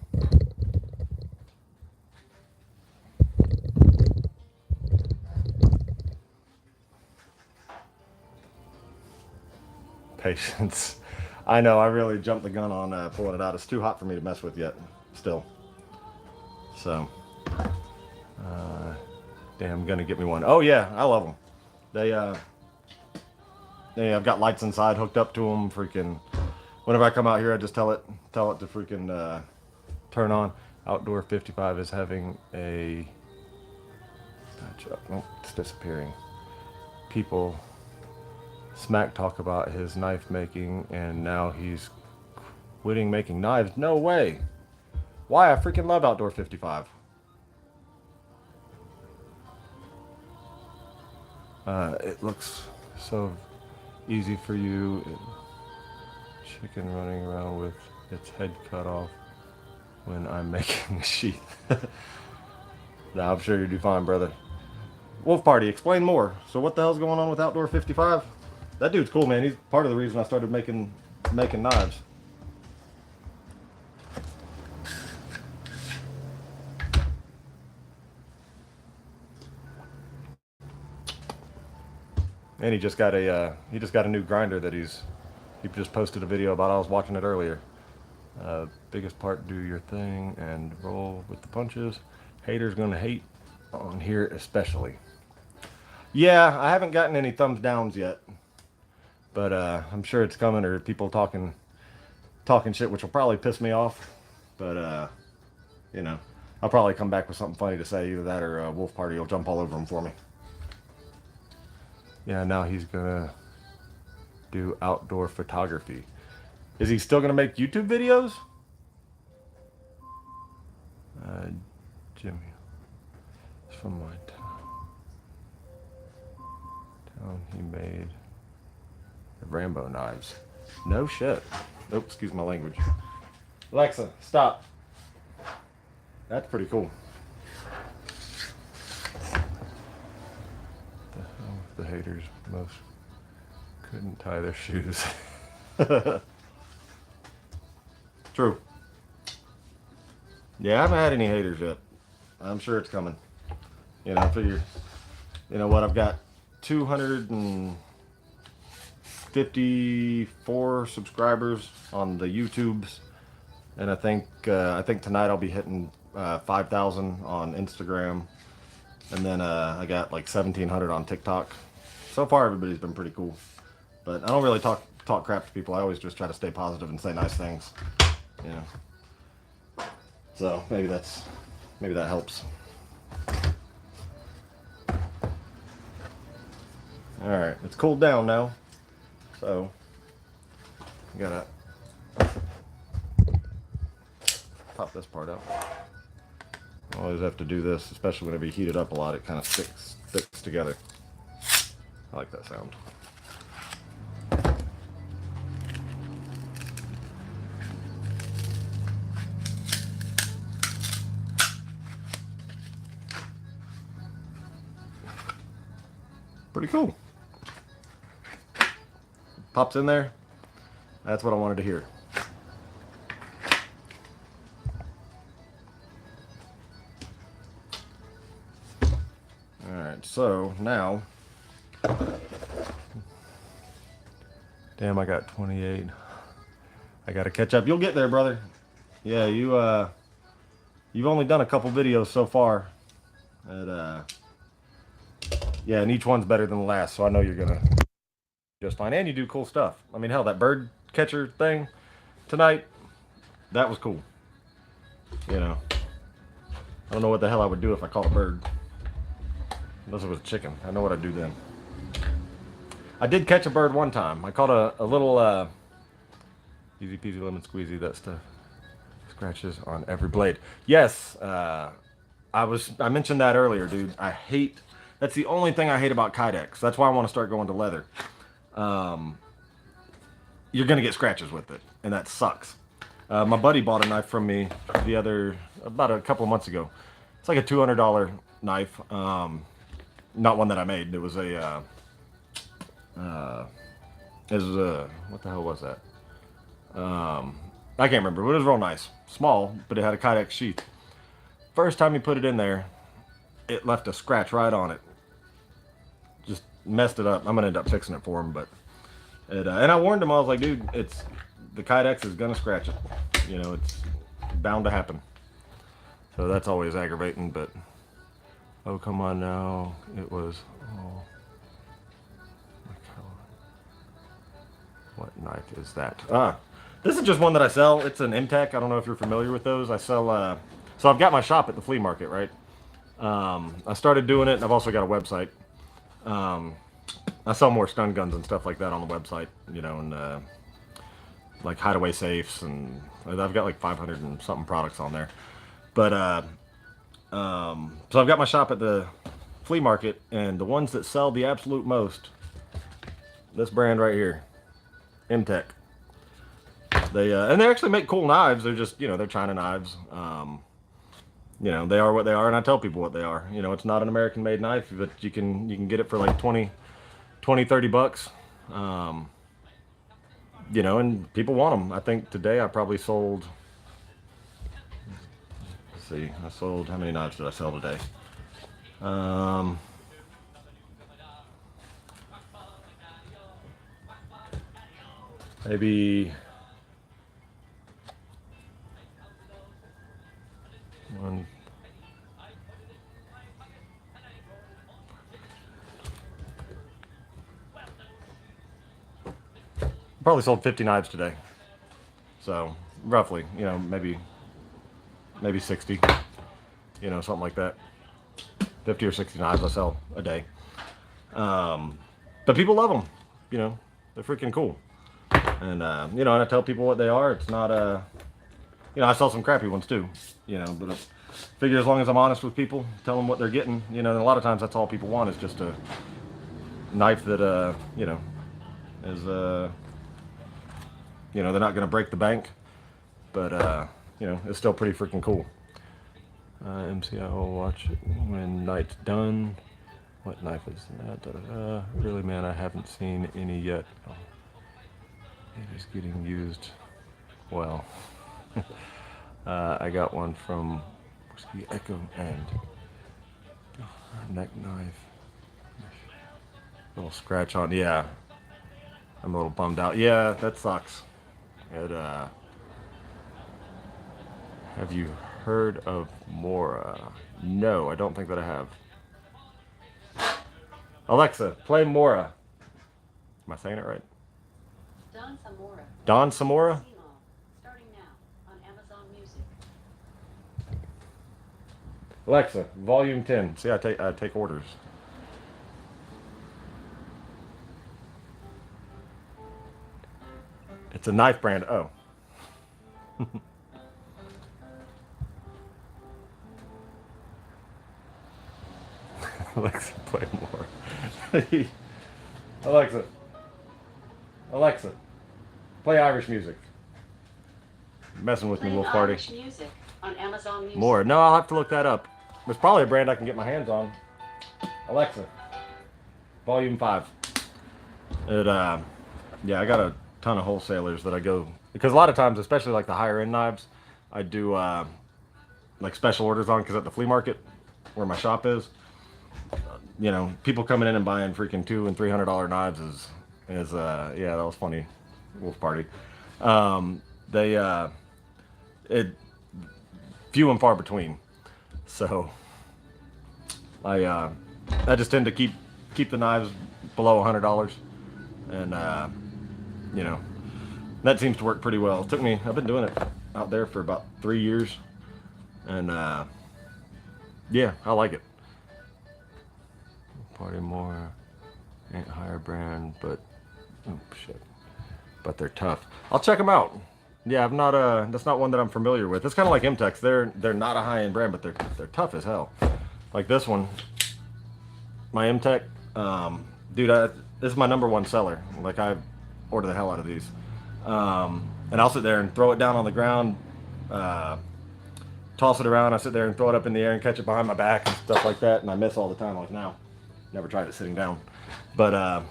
Patience. I know, I really jumped the gun on pulling it out. It's too hot for me to mess with yet, still. So, damn, gonna get me one. Oh yeah, I love them. They have got lights inside hooked up to them. Freaking, whenever I come out here, I just tell it to freaking turn on. Outdoor 55 is having a... Oh, it's disappearing. People smack talk about his knife making, and now he's quitting making knives. No way. Why? I freaking love Outdoor 55. It looks so easy for you. Chicken running around with its head cut off when I'm making a sheath. Nah, I'm sure you do fine, brother. Wolf Party, explain more. So what the hell's going on with Outdoor 55? That dude's cool, man. He's part of the reason I started making knives. And he just got a new grinder that he just posted a video about. I was watching it earlier. Biggest part, do your thing and roll with the punches. Haters gonna hate on here especially. Yeah, I haven't gotten any thumbs downs yet, but I'm sure it's coming, or people talking shit, which will probably piss me off. But you know, I'll probably come back with something funny to say. Either that or Wolf Party will jump all over him for me. Yeah, now he's gonna do outdoor photography. Is he still gonna make YouTube videos? Jimmy, it's from my town. He made the Rambo knives. No shit. Nope, excuse my language. Alexa, stop. That's pretty cool. The haters most couldn't tie their shoes. True. Yeah, I haven't had any haters yet. I'm sure it's coming. You know, I figure, you know what, I've got 254 subscribers on the YouTubes, and I think tonight I'll be hitting 5,000 on Instagram, and then I got like 1,700 on TikTok. So far, everybody's been pretty cool, but I don't really talk crap to people. I always just try to stay positive and say nice things, you know. So maybe that helps. All right, it's cooled down now, so you gotta pop this part out. I always have to do this, especially whenever you heat it up a lot. It kind of sticks together. I like that sound. pretty cool. Pops in there. That's what I wanted to hear. Alright, so now... Damn, I got 28. I gotta catch up. You'll get there, brother. Yeah, you've only done a couple videos so far. Yeah, and each one's better than the last, so I know you're gonna just fine. And you do cool stuff. I mean, hell, that bird catcher thing tonight, that was cool. You know, I don't know what the hell I would do if I caught a bird. Unless it was a chicken. I know what I'd do then. I did catch a bird one time. I caught a little easy peasy lemon squeezy. That's the scratches on every blade. Yes, I mentioned that earlier, dude. That's the only thing I hate about Kydex. That's why I want to start going to leather. You're gonna get scratches with it, and that sucks. My buddy bought a knife from me about a couple of months ago. It's like a $200 knife. Not one that I made. It was what the hell was that? I can't remember, but it was real nice. Small, but it had a Kydex sheath. First time he put it in there, it left a scratch right on it. Just messed it up. I'm gonna end up fixing it for him, but and I warned him. I was like, dude, the Kydex is gonna scratch it. You know, it's bound to happen. So that's always aggravating, but oh, come on now. It was, oh, what knife is that? This is just one that I sell. It's an M-Tech. I don't know if you're familiar with those. I sell, so I've got my shop at the flea market, right? I started doing it, and I've also got a website. I sell more stun guns and stuff like that on the website, you know, and like hideaway safes, and I've got like 500 and something products on there. But so I've got my shop at the flea market, and the ones that sell the absolute most, this brand right here, M-Tech. They and they actually make cool knives. They're just, you know, they're China knives. You know, they are what they are, and I tell people what they are. You know, it's not an American-made knife, but you can get it for like 20, 30 bucks. You know, and people want them. I think today I probably sold, let's see, I sold, how many knives did I sell today? Maybe one. Probably sold 50 knives today. So roughly, you know, maybe 60, you know, something like that. 50 or 60 knives I sell a day. But people love them, you know, they're freaking cool. And, you know, and I tell people what they are. It's not, you know, I sell some crappy ones too, you know, but I figure as long as I'm honest with people, tell them what they're getting, you know, and a lot of times that's all people want is just a knife that, you know, is, you know, they're not going to break the bank, but, you know, it's still pretty freaking cool. MC, I will watch it when night's done. What knife is that? Really, man, I haven't seen any yet. Oh, it is getting used well. I got one from Whiskey Echo and neck knife. Little scratch on, yeah. I'm a little bummed out. Yeah, that sucks. Have you heard of Mora? No, I don't think that I have. Alexa, play Mora. Am I saying it right? Don Samora. Don Samora? Starting now on Amazon Music. Alexa, volume 10. See, I take orders. It's a knife brand. Oh. Alexa, play more. Alexa. Alexa, play Irish music. Messing with me, little party. Irish music on Amazon Music. More. No, I'll have to look that up. There's probably a brand I can get my hands on. Alexa, Volume 5. It yeah, I got a ton of wholesalers that I go, because a lot of times, especially like the higher end knives, I do like special orders on, because at the flea market where my shop is, you know, people coming in and buying freaking $200 and $300 knives is yeah, that was funny. Wolf party. They it few and far between. So I just tend to keep the knives below $100, and you know, that seems to work pretty well. It took me, I've been doing it out there for about 3 years, and yeah, I like it. Party more ain't higher brand, but oh shit, but they're tough. I'll check them out. Yeah, I'm not that's not one that I'm familiar with. It's kind of like M-Tex. They're not a high-end brand, but they're tough as hell. Like this one, my M-Tech, dude, this is my #1 seller. Like, I order the hell out of these, and I'll sit there and throw it down on the ground, toss it around. I sit there and throw it up in the air and catch it behind my back and stuff like that, and I miss all the time. Like now, never tried it sitting down, but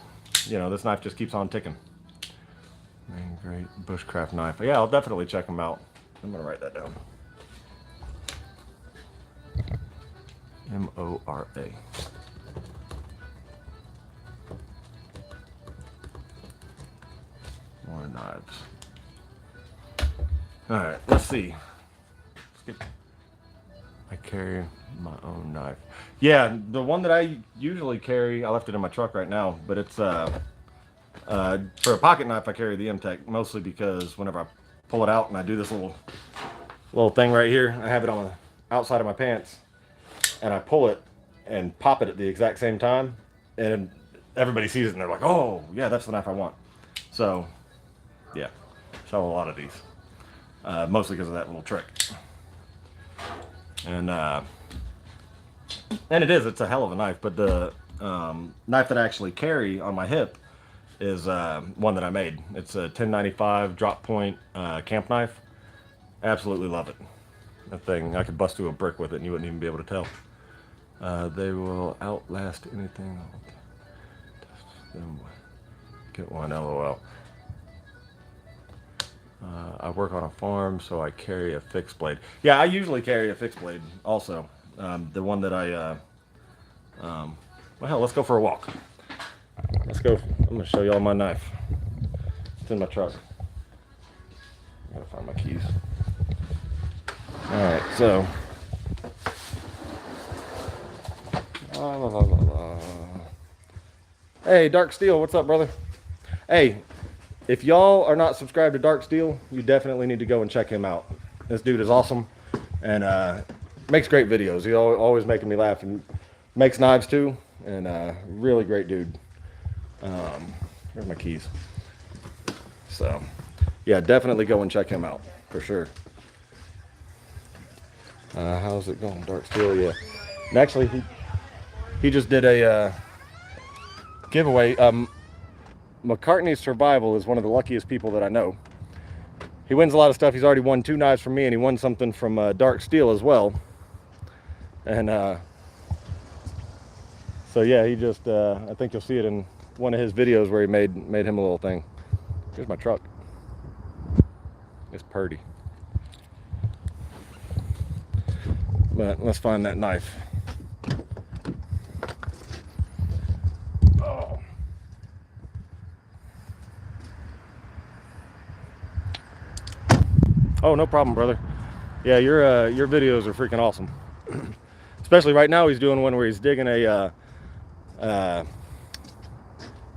you know, this knife just keeps on ticking. Great bushcraft knife. Yeah, I'll definitely check them out. I'm gonna write that down. M-O-R-A. More knives. Alright, let's see. I carry my own knife. Yeah, the one that I usually carry, I left it in my truck right now, but it's for a pocket knife, I carry the M-Tech, mostly because whenever I pull it out and I do this little thing right here, I have it on the outside of my pants, and I pull it and pop it at the exact same time, and everybody sees it and they're like, oh yeah, that's the knife I want. So yeah, sell a lot of these, mostly because of that little trick. And it's a hell of a knife, but the knife that I actually carry on my hip is one that I made. It's a 1095 drop point camp knife. Absolutely love it. That thing, I could bust through a brick with it and you wouldn't even be able to tell. They will outlast anything. Get one, LOL. I work on a farm, so I carry a fixed blade. Yeah, I usually carry a fixed blade also. The one that well, hell, let's go for a walk. Let's go. I'm going to show you all my knife. It's in my truck. I gotta find my keys. Alright, so. Hey, Dark Steel, what's up, brother? Hey, if y'all are not subscribed to Dark Steel, you definitely need to go and check him out. This dude is awesome, and makes great videos. He's always making me laugh, and makes knives too, and really great dude. Here's my keys. So, yeah, definitely go and check him out, for sure. How's it going, Dark Steel? Yeah. And actually, he just did a giveaway. McCartney's Survival is one of the luckiest people that I know. He wins a lot of stuff. He's already won 2 knives from me, and he won something from Dark Steel as well. And so yeah, he just I think you'll see it in one of his videos where he made him a little thing. Here's my truck. It's purty. But let's find that knife. Oh, no problem, brother. Yeah, your videos are freaking awesome. Especially right now, he's doing one where he's digging a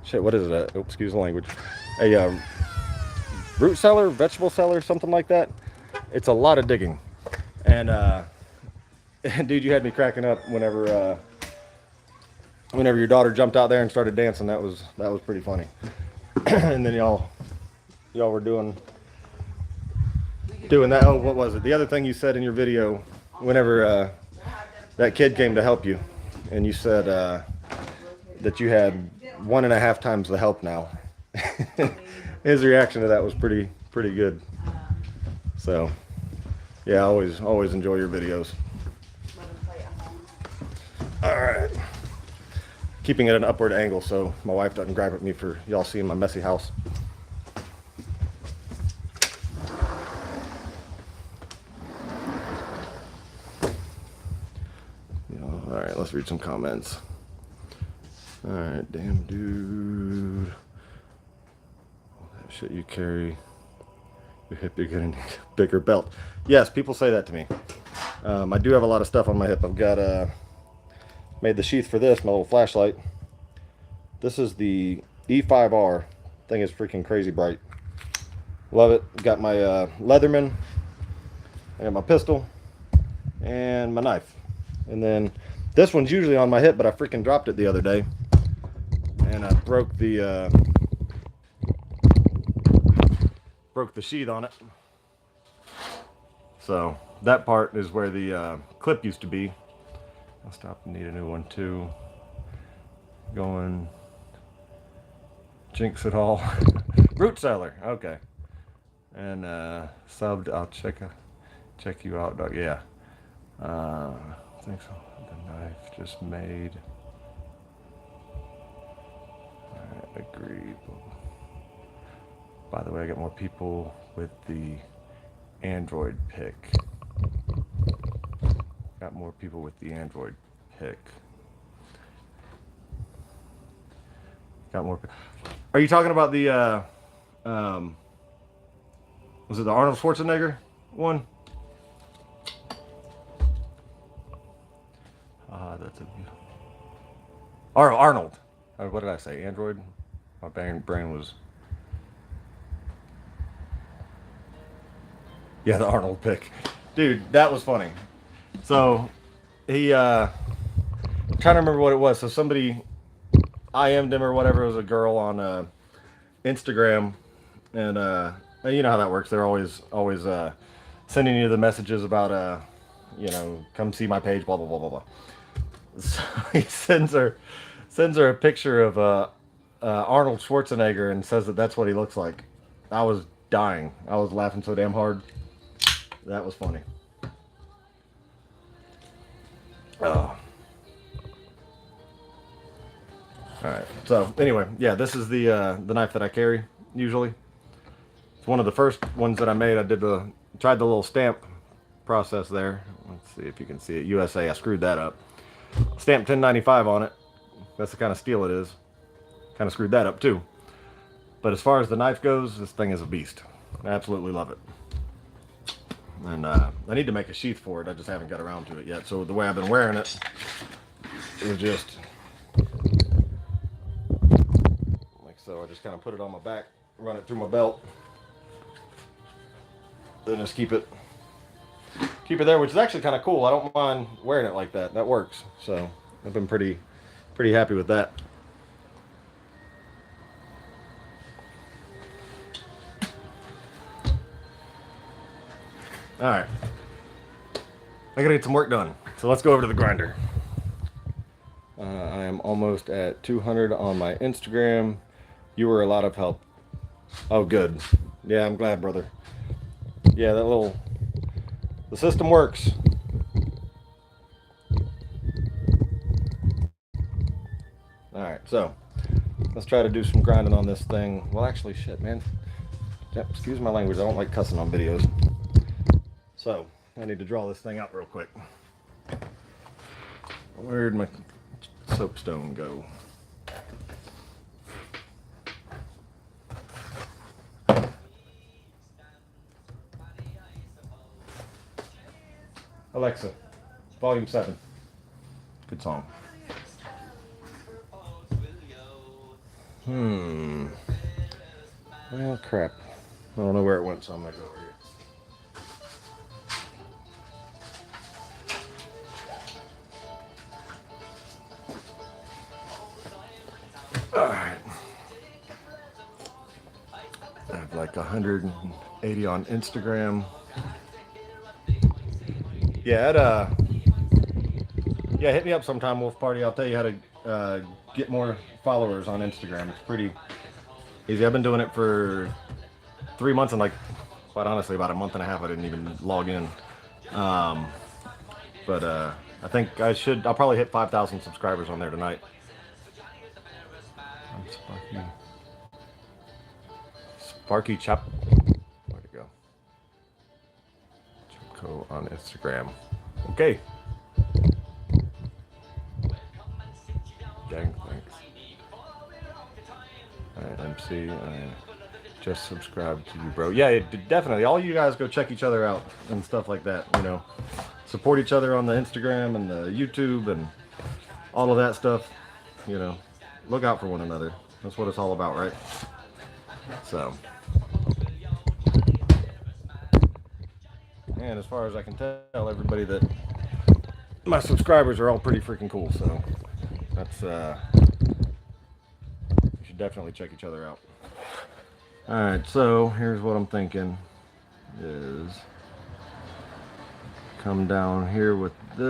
shit. What is it? Oops, excuse the language. A root cellar, vegetable cellar, something like that. It's a lot of digging, and dude, you had me cracking up whenever your daughter jumped out there and started dancing. That was pretty funny. And then y'all were doing that. Oh, what was it? The other thing you said in your video, whenever that kid came to help you, and you said that you had 1.5 times the help now. His reaction to that was pretty good. So, yeah, I always enjoy your videos. All right. keeping it at an upward angle so my wife doesn't grab at me for y'all seeing my messy house. All right, let's read some comments. All right, damn dude. That shit you carry. Your hip, you're getting a bigger belt. Yes, people say that to me. I do have a lot of stuff on my hip. I've got made the sheath for this, my little flashlight. This is the E5R. Thing is freaking crazy bright. Love it. Got my Leatherman. I got my pistol and my knife. And then this one's usually on my hip, but I freaking dropped it the other day, and I broke the sheath on it. So that part is where the clip used to be. I'll stop and need a new one too. Going jinx it all. Root cellar, okay. And subbed. I'll check you out, dog. Yeah. Thanks. The knife just made. Alright, agreed. By the way, I got more people with the Android pick. Got more people with the Android pick. Got more. Are you talking about the was it the Arnold Schwarzenegger one? That's a beautiful. Arnold. What did I say? Android? My brain was. Yeah, the Arnold pick. Dude, that was funny. So, he, I'm trying to remember what it was. So somebody IM'd him or whatever. It was a girl on Instagram. And you know how that works. They're always sending you the messages about, you know, come see my page, blah, blah, blah, blah, blah. So he sends her a picture of Arnold Schwarzenegger and says that that's what he looks like. I was dying. I was laughing so damn hard. That was funny. Oh. Alright, so anyway, yeah, this is the knife that I carry usually. It's one of the first ones that I made. I tried the little stamp process there. Let's see if you can see it. USA, I screwed that up. Stamped 1095 on it. That's the kind of steel it is. Kind of screwed that up too. But as far as the knife goes, this thing is a beast. I absolutely love it. And I need to make a sheath for it. I just haven't got around to it yet. So the way I've been wearing it is just like so. I just kind of put it on my back, run it through my belt, then just keep it there, which is actually kind of cool. I don't mind wearing it like that. That works. So I've been pretty happy with that. All right, I gotta get some work done. So let's go over to the grinder. I am almost at 200 on my Instagram. You were a lot of help. Oh, good. Yeah, I'm glad, brother. Yeah, the system works. Alright, so let's try to do some grinding on this thing. Well, actually, shit, man. Excuse my language. I don't like cussing on videos. So, I need to draw this thing out real quick. Where'd my soapstone go? Alexa, volume 7. Good song. Well, crap. I don't know where it went, so I'm going to go over here. Alright. I have like 180 on Instagram. Yeah, hit me up sometime, Wolf Party. I'll tell you how to get more followers on Instagram. It's pretty easy. I've been doing it for 3 months, and like, quite honestly, about a month and a half I didn't even log in. But I think I'll probably hit 5,000 subscribers on there tonight. Sparky Chop. Where'd it go? Chopco on Instagram. Okay. Gang, thanks. Alright, MC. Just subscribe to you, bro. Yeah, definitely. All you guys go check each other out and stuff like that. You know, support each other on the Instagram and the YouTube and all of that stuff. You know, look out for one another. That's what it's all about, right? So, and as far as I can tell, everybody that my subscribers are all pretty freaking cool. So that's you should definitely check each other out. All right, so here's what I'm thinking is come down here with this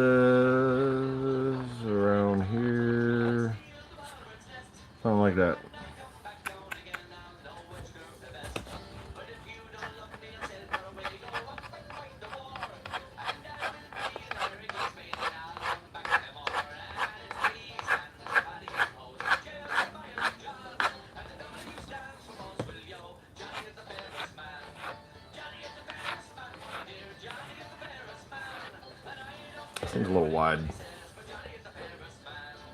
around here, something like that. Seems a little wide.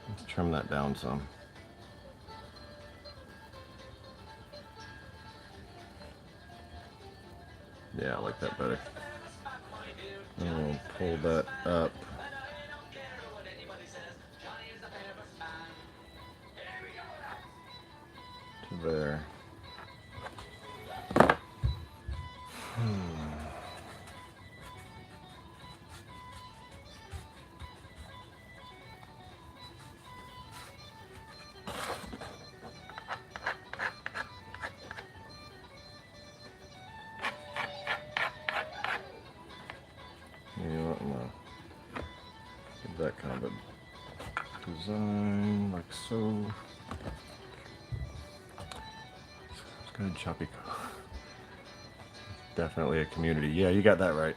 Let's trim that down some. Yeah, I like that better. And we'll pull that up to there. That kind of a design, like so. It's good, choppy. Definitely a community. Yeah, you got that right.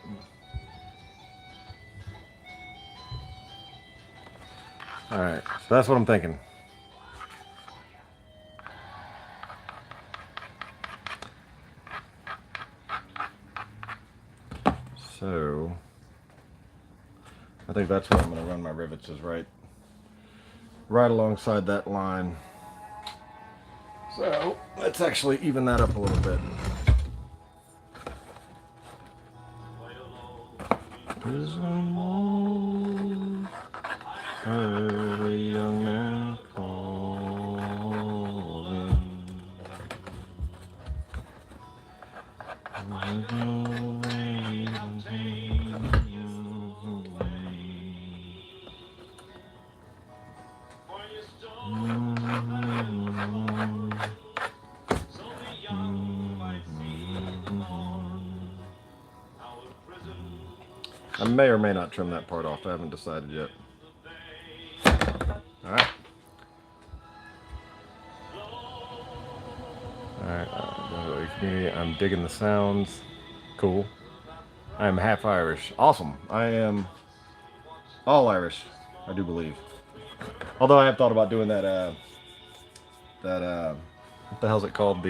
All right, so that's what I'm thinking. So I think that's where I'm going to run my rivets, is right alongside that line. So let's actually even that up a little bit. Early young man calling. I may or may not trim that part off. I haven't decided yet. Alright. Alright. I'm digging the sounds. Cool. I am half Irish. Awesome. I am all Irish, I do believe. Although I have thought about doing that, what the hell's it called?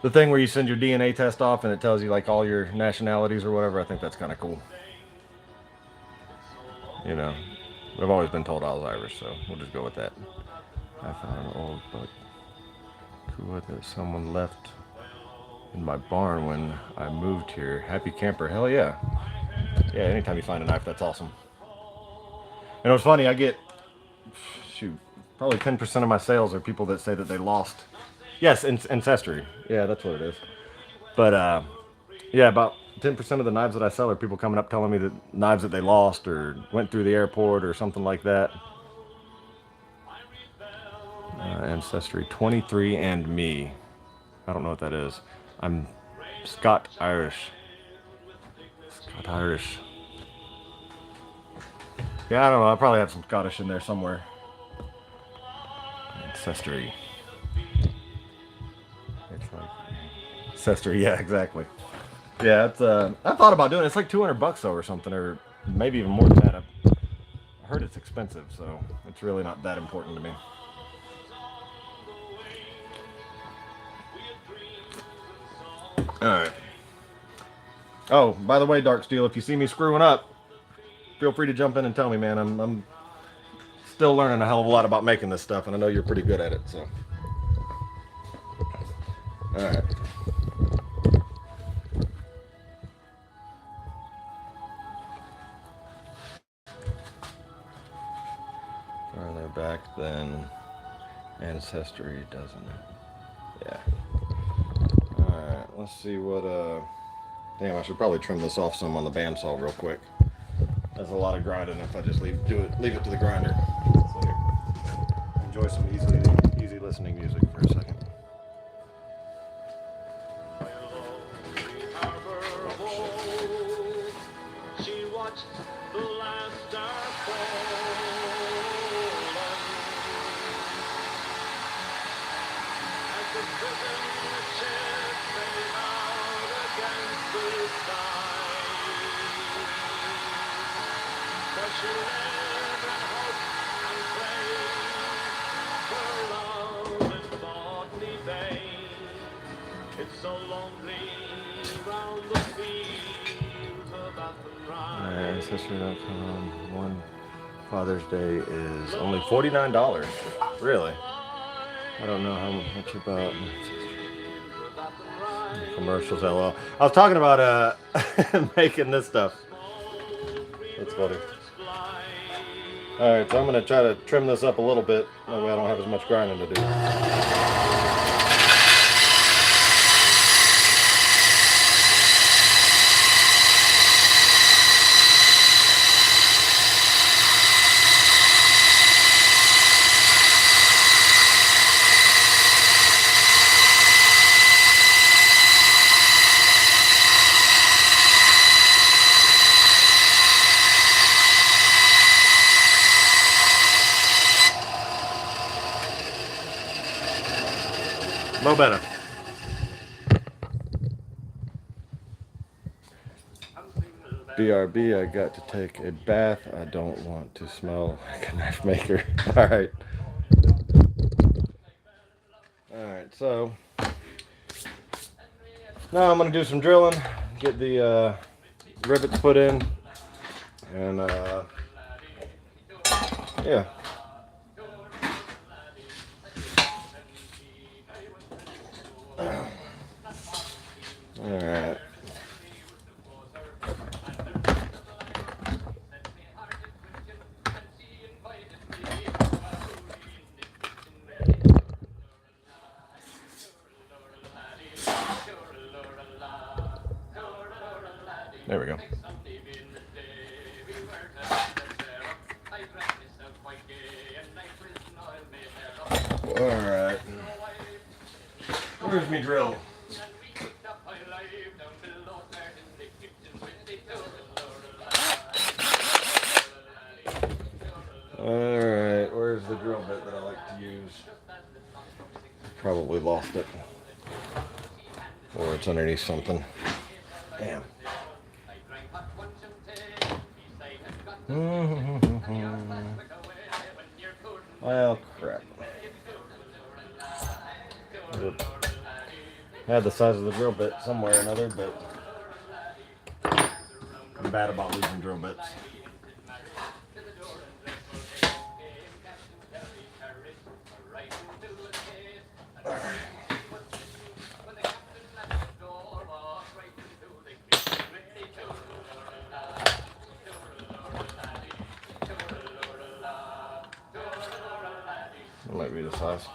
The thing where you send your DNA test off and it tells you like all your nationalities or whatever. I think that's kind of cool. You know, I've always been told I was Irish, so we'll just go with that. I found an old book that someone left in my barn when I moved here. Happy camper, hell yeah. Yeah, anytime you find a knife, that's awesome. And it was funny, I get, probably 10% of my sales are people that say that they lost. Yes, ancestry. Yeah, that's what it is. But yeah, about 10% of the knives that I sell are people coming up telling me that knives that they lost or went through the airport or something like that. Ancestry 23 and me. I don't know what that is. I'm Scott Irish. Scott Irish. Yeah, I don't know. I probably have some Scottish in there somewhere. Ancestry. It's like ancestry. Yeah, exactly. Yeah, it's I thought about doing it. It's like $200 though, or something, or maybe even more than that. I heard it's expensive, so it's really not that important to me. Alright. Oh, by the way, Dark Steel, if you see me screwing up, feel free to jump in and tell me, man. I'm still learning a hell of a lot about making this stuff, and I know you're pretty good at it, so. Alright. Farther back than Ancestry, doesn't it? Yeah. Alright, let's see what, damn, I should probably trim this off some on the bandsaw real quick. That's a lot of grinding if I just leave it to the grinder. So here, enjoy some easy listening music for a second. She watched the last star as the prison ship faded out against the sky. But she lived and hoped and prayed for love in Botany Bay. It's so lonely round the fields of Athenry. Ancestry.com. One Father's Day is only $49. Really? I don't know how much about commercials. LOL. I was talking about making this stuff. That's funny. Alright, so I'm going to try to trim this up a little bit. That way I don't have as much grinding to do. No better. BRB, I got to take a bath. I don't want to smell like a knife maker. Alright. Alright, so now I'm going to do some drilling, get the rivets put in, and yeah. Alright. There we go. Alright. Where's me drill? Alright, where's the drill bit that I like to use? Probably lost it. Or it's underneath something. Damn. Well, crap. I had the size of the drill bit somewhere or another, but I'm bad about losing drill bits. That might be the size.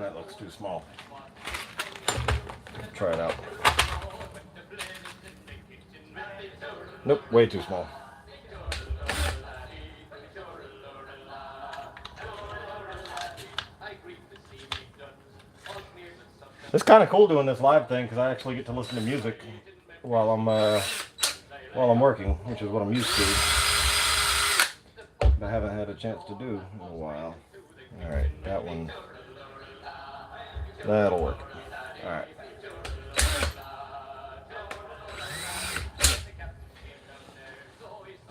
That looks too small. Try it out. Nope, way too small. It's kind of cool doing this live thing because I actually get to listen to music while I'm working, which is what I'm used to. But I haven't had a chance to do in a while. All right, that one. That'll work. All right.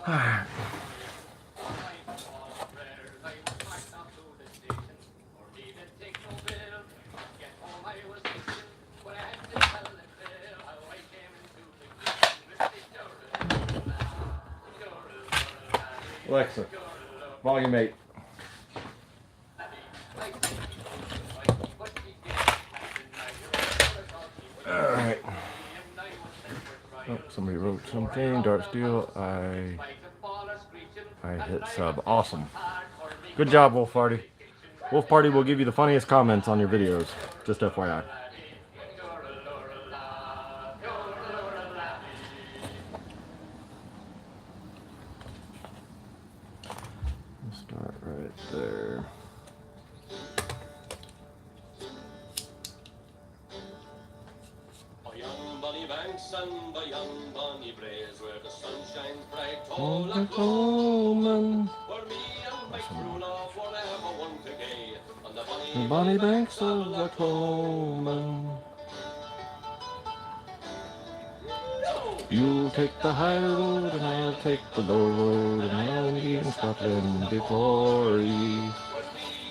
All right. Alexa, volume 8. Alright. Oh, somebody wrote something. Dark Steel. I hit sub. Awesome. Good job, Wolf Party. Wolf Party will give you the funniest comments on your videos. Just FYI. Start right there. Bonnie Banks of the Coleman. You'll take the high road and I'll take the low road, and I'll meet in Scotland before he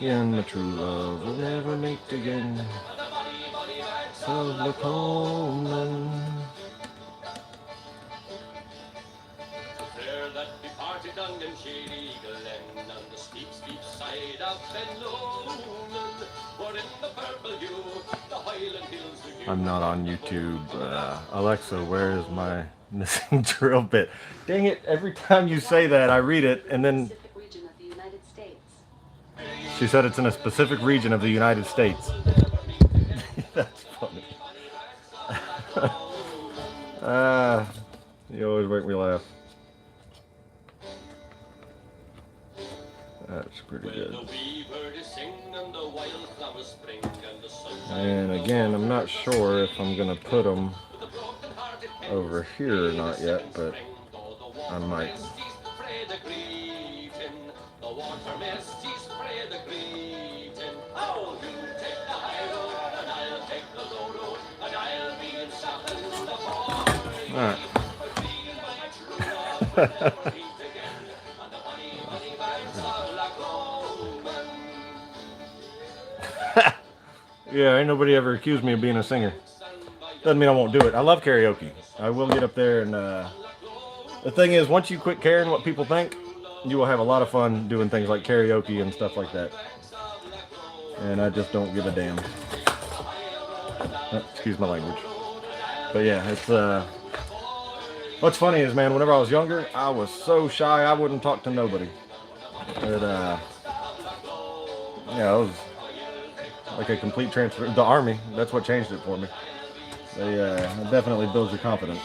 and my true love will never meet again. Of the Coleman. There that departed on them shady glen, on the steep, steep side of Benlomond, for in the purple hue, the Highland hills. I'm not on YouTube. Alexa, where is my missing drill bit? Dang it, every time you say that, I read it, and then... She said it's in a specific region of the United States. That's funny. You always make me laugh. That's pretty good. And again, I'm not sure if I'm gonna put them over here or not yet, but I might. All right. Yeah, ain't nobody ever accused me of being a singer. Doesn't mean I won't do it. I love karaoke. I will get up there, and the thing is, once you quit caring what people think, you will have a lot of fun doing things like karaoke and stuff like that. And I just don't give a damn. Excuse my language. But yeah, it's what's funny is, man, whenever I was younger, I was so shy I wouldn't talk to nobody. But yeah, I was like a complete transfer. The Army, that's what changed it for me. They it definitely builds your confidence.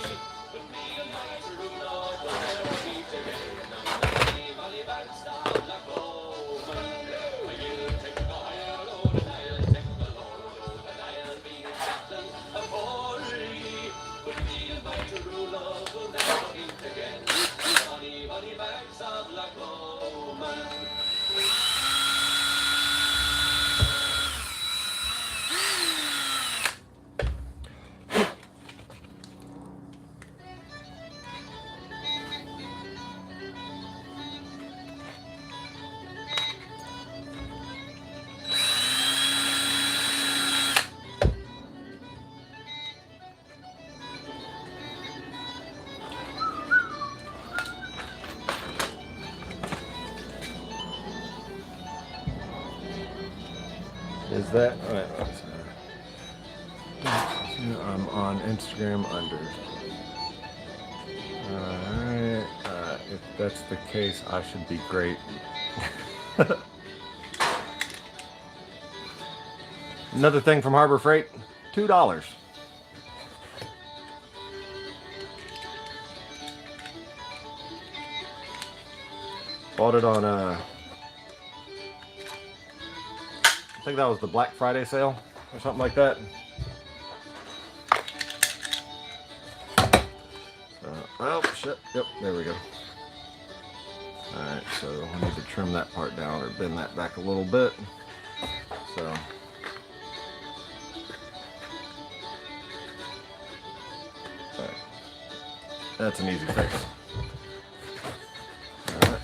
Is that I'm on Instagram under. Alright, if that's the case, I should be great. Another thing from Harbor Freight, $2. Bought it on I think that was the Black Friday sale or something like that. Oh shit, yep, there we go. Alright, so I need to trim that part down or bend that back a little bit. So alright. That's an easy fix. Alright.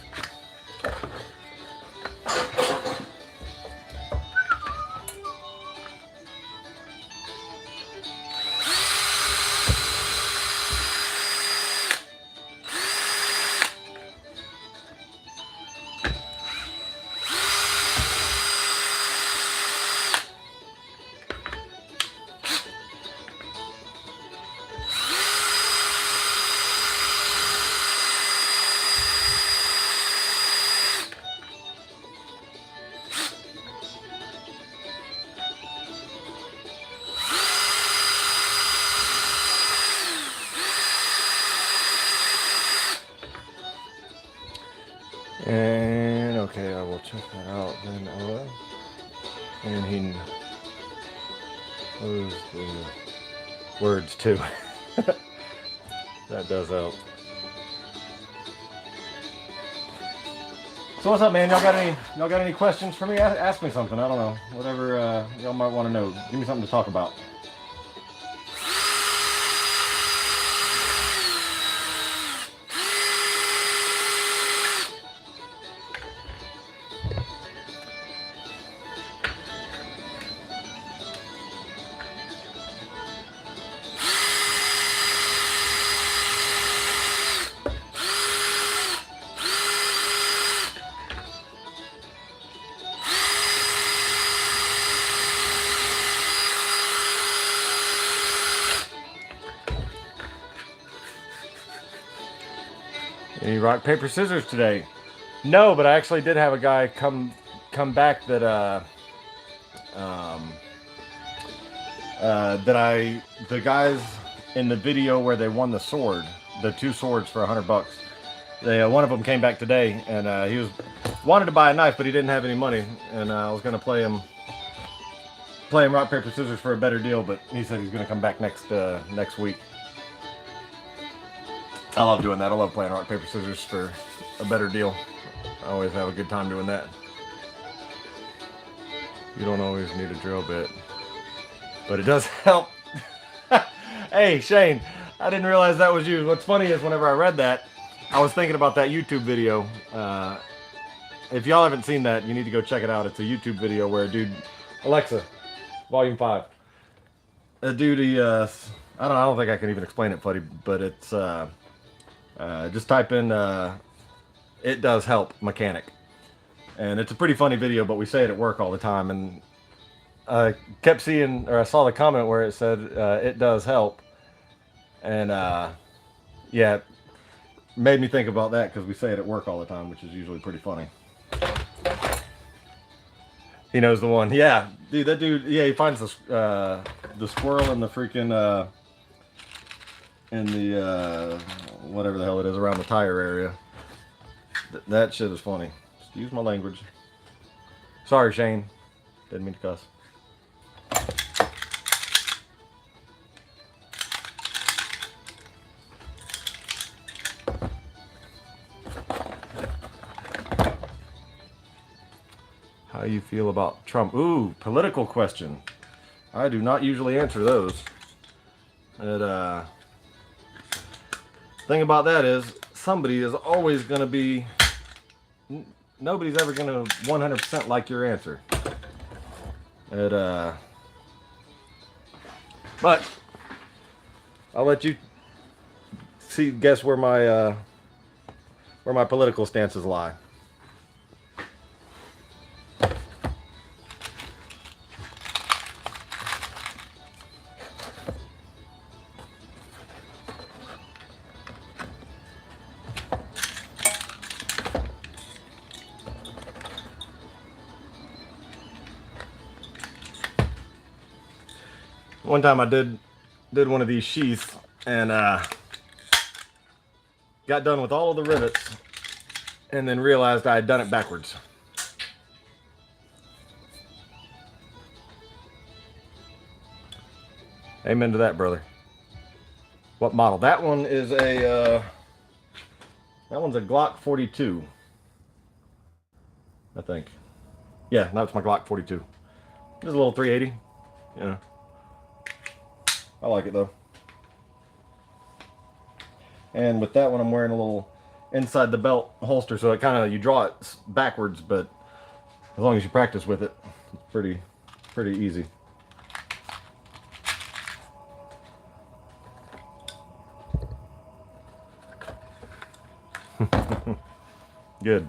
check that out then. And he knows the words too. That does help. So what's up, man? Y'all got any questions for me? Ask me something. I don't know. Whatever y'all might want to know. Give me something to talk about. Any rock, paper, scissors today? No, but I actually did have a guy come back that the guys in the video where they won the sword, the 2 swords for $100. One of them came back today, and he wanted to buy a knife, but he didn't have any money, and I was gonna play him rock, paper, scissors for a better deal, but he said he's gonna come back next week. I love doing that. I love playing rock, paper, scissors for a better deal. I always have a good time doing that. You don't always need a drill bit, but it does help. Hey, Shane, I didn't realize that was you. What's funny is whenever I read that, I was thinking about that YouTube video. If y'all haven't seen that, you need to go check it out. It's a YouTube video where a dude, Alexa, volume 5. A dude, I don't think I can even explain it, buddy, but it's, just type in, it does help mechanic. And it's a pretty funny video, but we say it at work all the time. And I kept seeing, or I saw the comment where it said, it does help. And, yeah, it made me think about that because we say it at work all the time, which is usually pretty funny. He knows the one. Yeah, dude, that dude, yeah, he finds the squirrel in the freaking, in the, whatever the hell it is, around the tire area. That shit is funny. Excuse my language. Sorry, Shane. Didn't mean to cuss. How you feel about Trump? Ooh, political question. I do not usually answer those. And, thing about that is, somebody is always going to be, nobody's ever going to 100% like your answer. And, but, I'll let you guess where my political stances lie. One time I did one of these sheaths and got done with all of the rivets and then realized I had done it backwards. Amen to that, brother. What model? That one is a that one's a Glock 42, I think. Yeah, that's my Glock 42. It's a little 380, yeah. I like it though. And with that one, I'm wearing a little inside the belt holster, so it kind of, you draw it backwards, but as long as you practice with it, it's pretty easy. Good.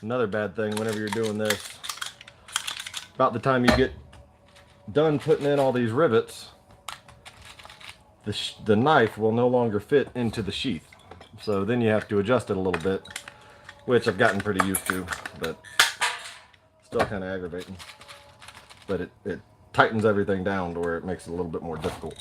Another bad thing whenever you're doing this, about the time you get done putting in all these rivets, the knife will no longer fit into the sheath. So then you have to adjust it a little bit, which I've gotten pretty used to, but still kind of aggravating. But it tightens everything down to where it makes it a little bit more difficult.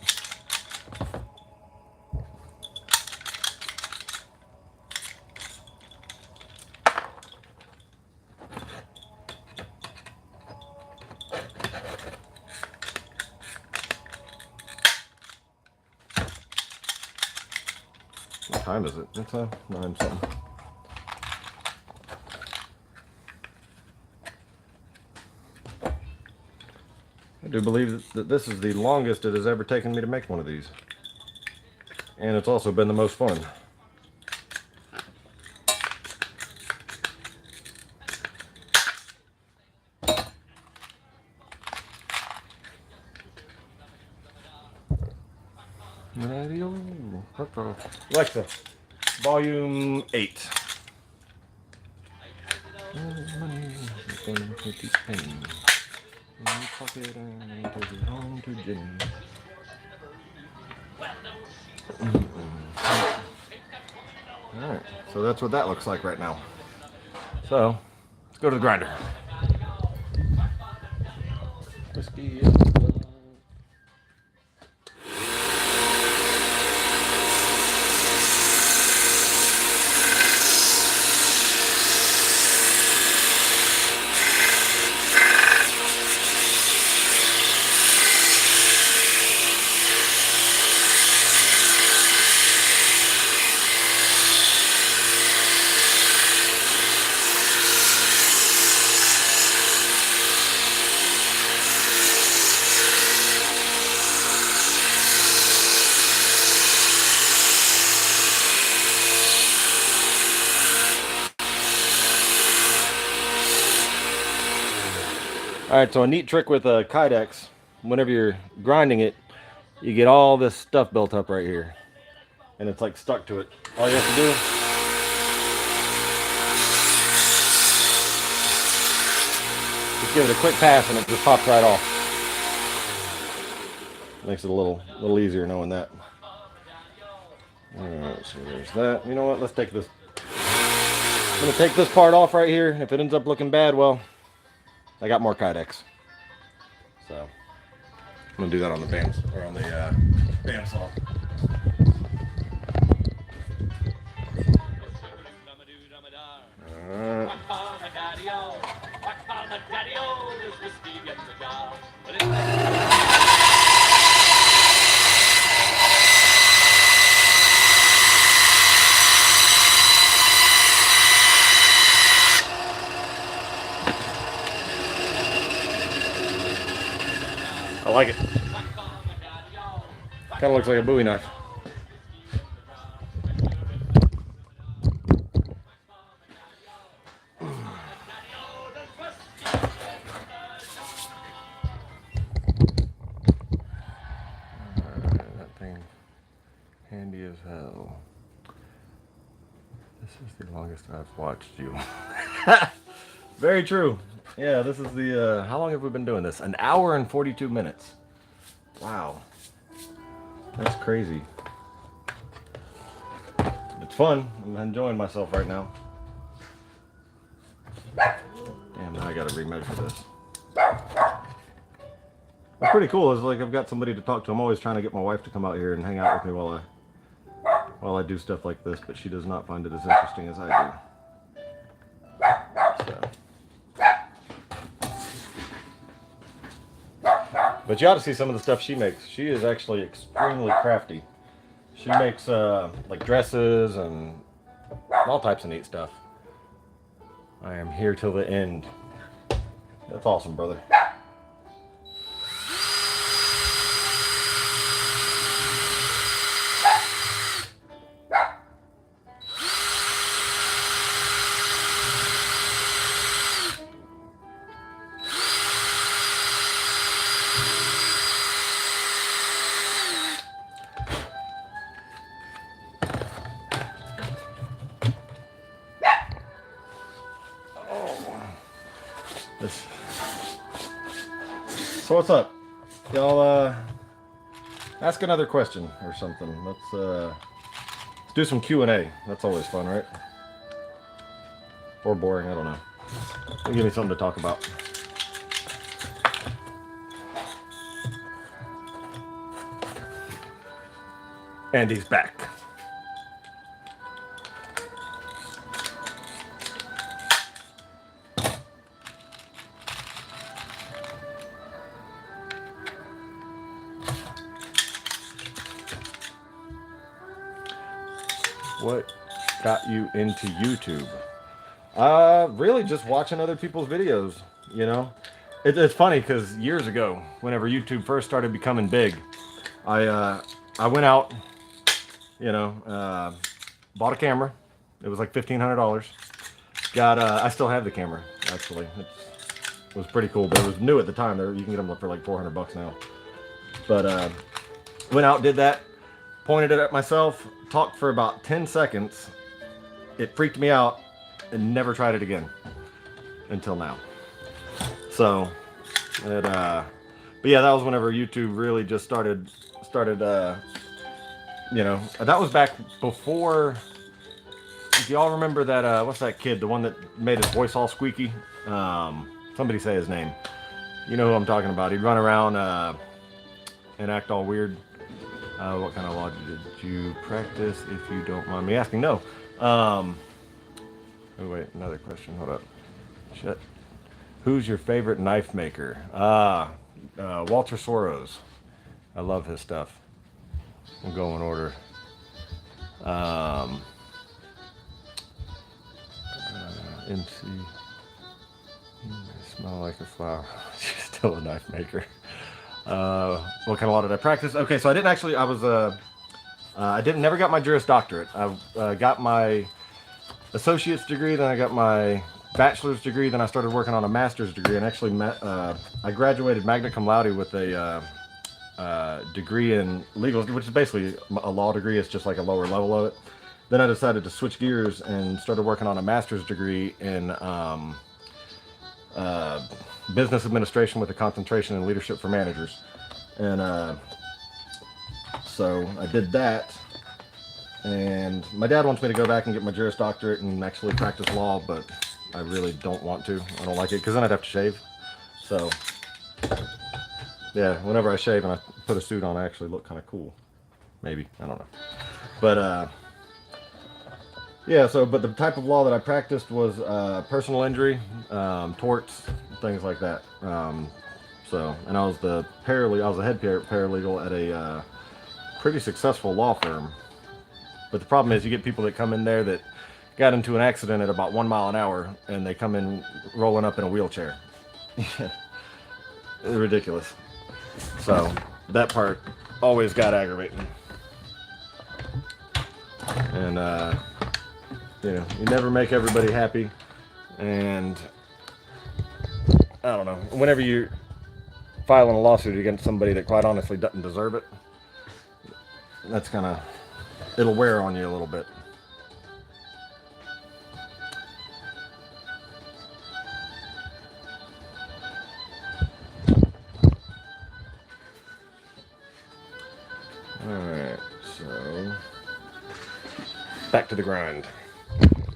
What time is it? It's 9 something. I do believe that this is the longest it has ever taken me to make one of these. And it's also been the most fun. Radio. Alexa, volume 8. Money, pocket and home to Jenny. Alright, so that's what that looks like right now. So, let's go to the grinder. Whiskey is Alright, so a neat trick with a Kydex, whenever you're grinding it, you get all this stuff built up right here. And it's like stuck to it. All you have to do is give it a quick pass and it just pops right off. Makes it a little easier knowing that. Alright, so there's that. You know what, let's take this. I'm going to take this part off right here. If it ends up looking bad, well, I got more Kydex. So, I'm going to do that on the band, or on the bandsaw. I like it. Kind of looks like a Bowie knife. That thing, handy as hell. This is the longest I've watched you. Very true. Yeah, this is the, how long have we been doing this? 1 hour and 42 minutes. Wow. That's crazy. It's fun. I'm enjoying myself right now. Damn, now I gotta remeasure this. It's pretty cool. It's like I've got somebody to talk to. I'm always trying to get my wife to come out here and hang out with me while I do stuff like this, but she does not find it as interesting as I do. So. But you ought to see some of the stuff she makes. She is actually extremely crafty. She makes like dresses and all types of neat stuff. I am here till the end. That's awesome, brother. So what's up? Y'all ask another question or something. Let's do some Q&A. That's always fun, right? Or boring, I don't know. Give me something to talk about. And he's back. What got you into YouTube? Really just watching other people's videos, you know. It's funny because years ago, whenever YouTube first started becoming big, I went out, you know, bought a camera. It was like $1,500. Got I still have the camera actually. It was pretty cool, but it was new at the time. You can get them for like $400 now. But went out, did that, pointed it at myself, talked for about 10 seconds. It freaked me out, and never tried it again until now. So, but yeah, that was whenever YouTube really just started. You know, that was back before. Do y'all remember that? What's that kid? The one that made his voice all squeaky. Somebody say his name. You know who I'm talking about. He'd run around and act all weird. What kind of law did you practice, if you don't mind me asking? No. Oh wait, another question. Hold up. Shit. Who's your favorite knife maker? Walter Soros. I love his stuff. We'll go in order. MC. You smell like a flower. She's still a knife maker. What kind of law did I practice? Okay, so I didn't actually. I never got my Juris Doctorate. I got my associate's degree, then I got my bachelor's degree, then I started working on a master's degree, and actually I graduated magna cum laude with a degree in legal, which is basically a law degree. It's just like a lower level of it. Then I decided to switch gears and started working on a master's degree in business administration with a concentration in leadership for managers. And so I did that. And my dad wants me to go back and get my Juris Doctorate and actually practice law, but I really don't want to. I don't like it because then I'd have to shave. So yeah, whenever I shave and I put a suit on, I actually look kind of cool. Maybe, I don't know. But yeah, so but the type of law that I practiced was personal injury, torts, things like that. So, and I was the head paralegal at a pretty successful law firm. But the problem is you get people that come in there that got into an accident at about 1 mile an hour and they come in rolling up in a wheelchair. It's ridiculous. So that part always got aggravating. And you know, you never make everybody happy. And I don't know, whenever you're filing a lawsuit against somebody that quite honestly doesn't deserve it, that's gonna, it'll wear on you a little bit. Alright, so back to the grind.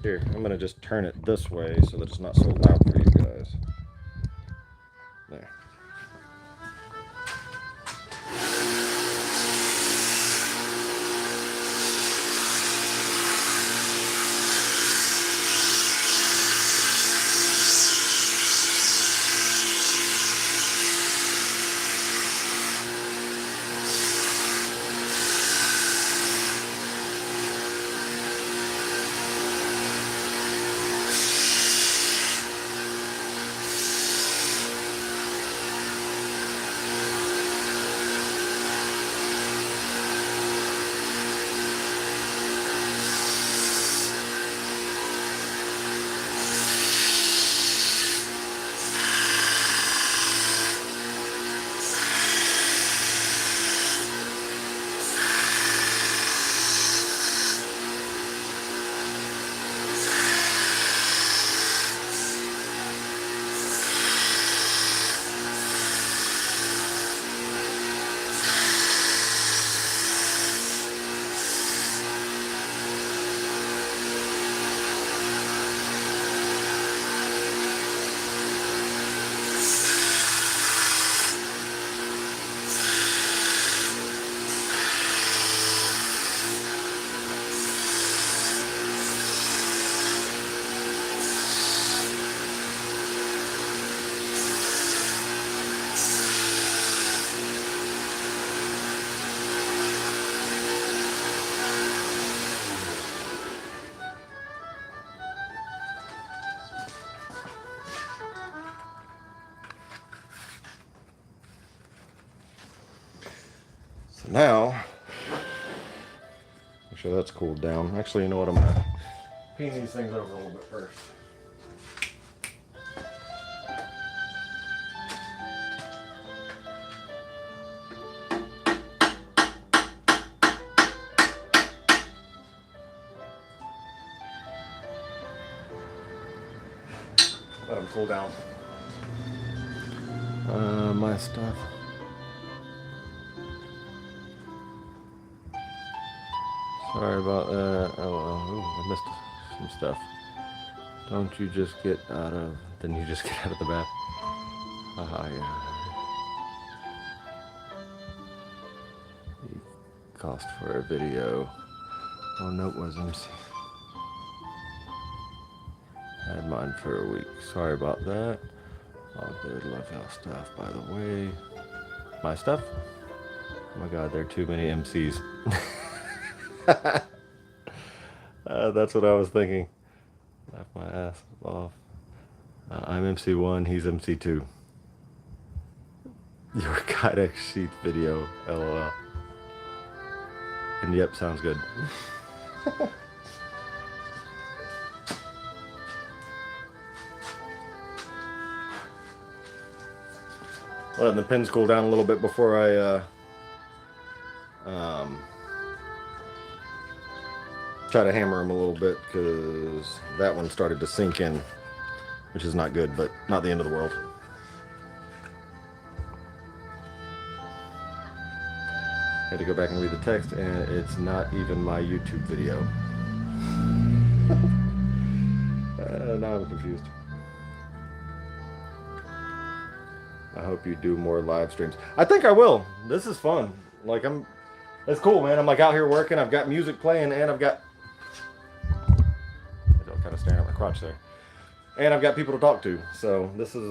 Here, I'm gonna just turn it this way so that it's not so loud for you guys. There. So now, make sure that's cooled down. Actually, you know what? I'm gonna clean these things over a little bit first. Let them cool down. My stuff. Sorry about that. Oh, ooh, I missed some stuff. Don't you just get out of... Then you just get out of the bath. Yeah. Cost for a video. Oh no, it was MC. Had mine for a week. Sorry about that. All good, love y'all stuff. By the way, my stuff. Oh my God, there are too many MCs. That's what I was thinking. Laugh my ass off. I'm MC1, he's MC2. Your Kydex Sheath video, LOL. And yep, sounds good. Letting the pins cool down a little bit before I try to hammer them a little bit, because that one started to sink in, which is not good, but not the end of the world. Had to go back and read the text, and it's not even my YouTube video. Now I'm confused. I hope you do more live streams. I think I will. This is fun. Like, it's cool, man. I'm like out here working. I've got music playing, and I've got... I'm kind of staring at my crotch there. And I've got people to talk to. So this is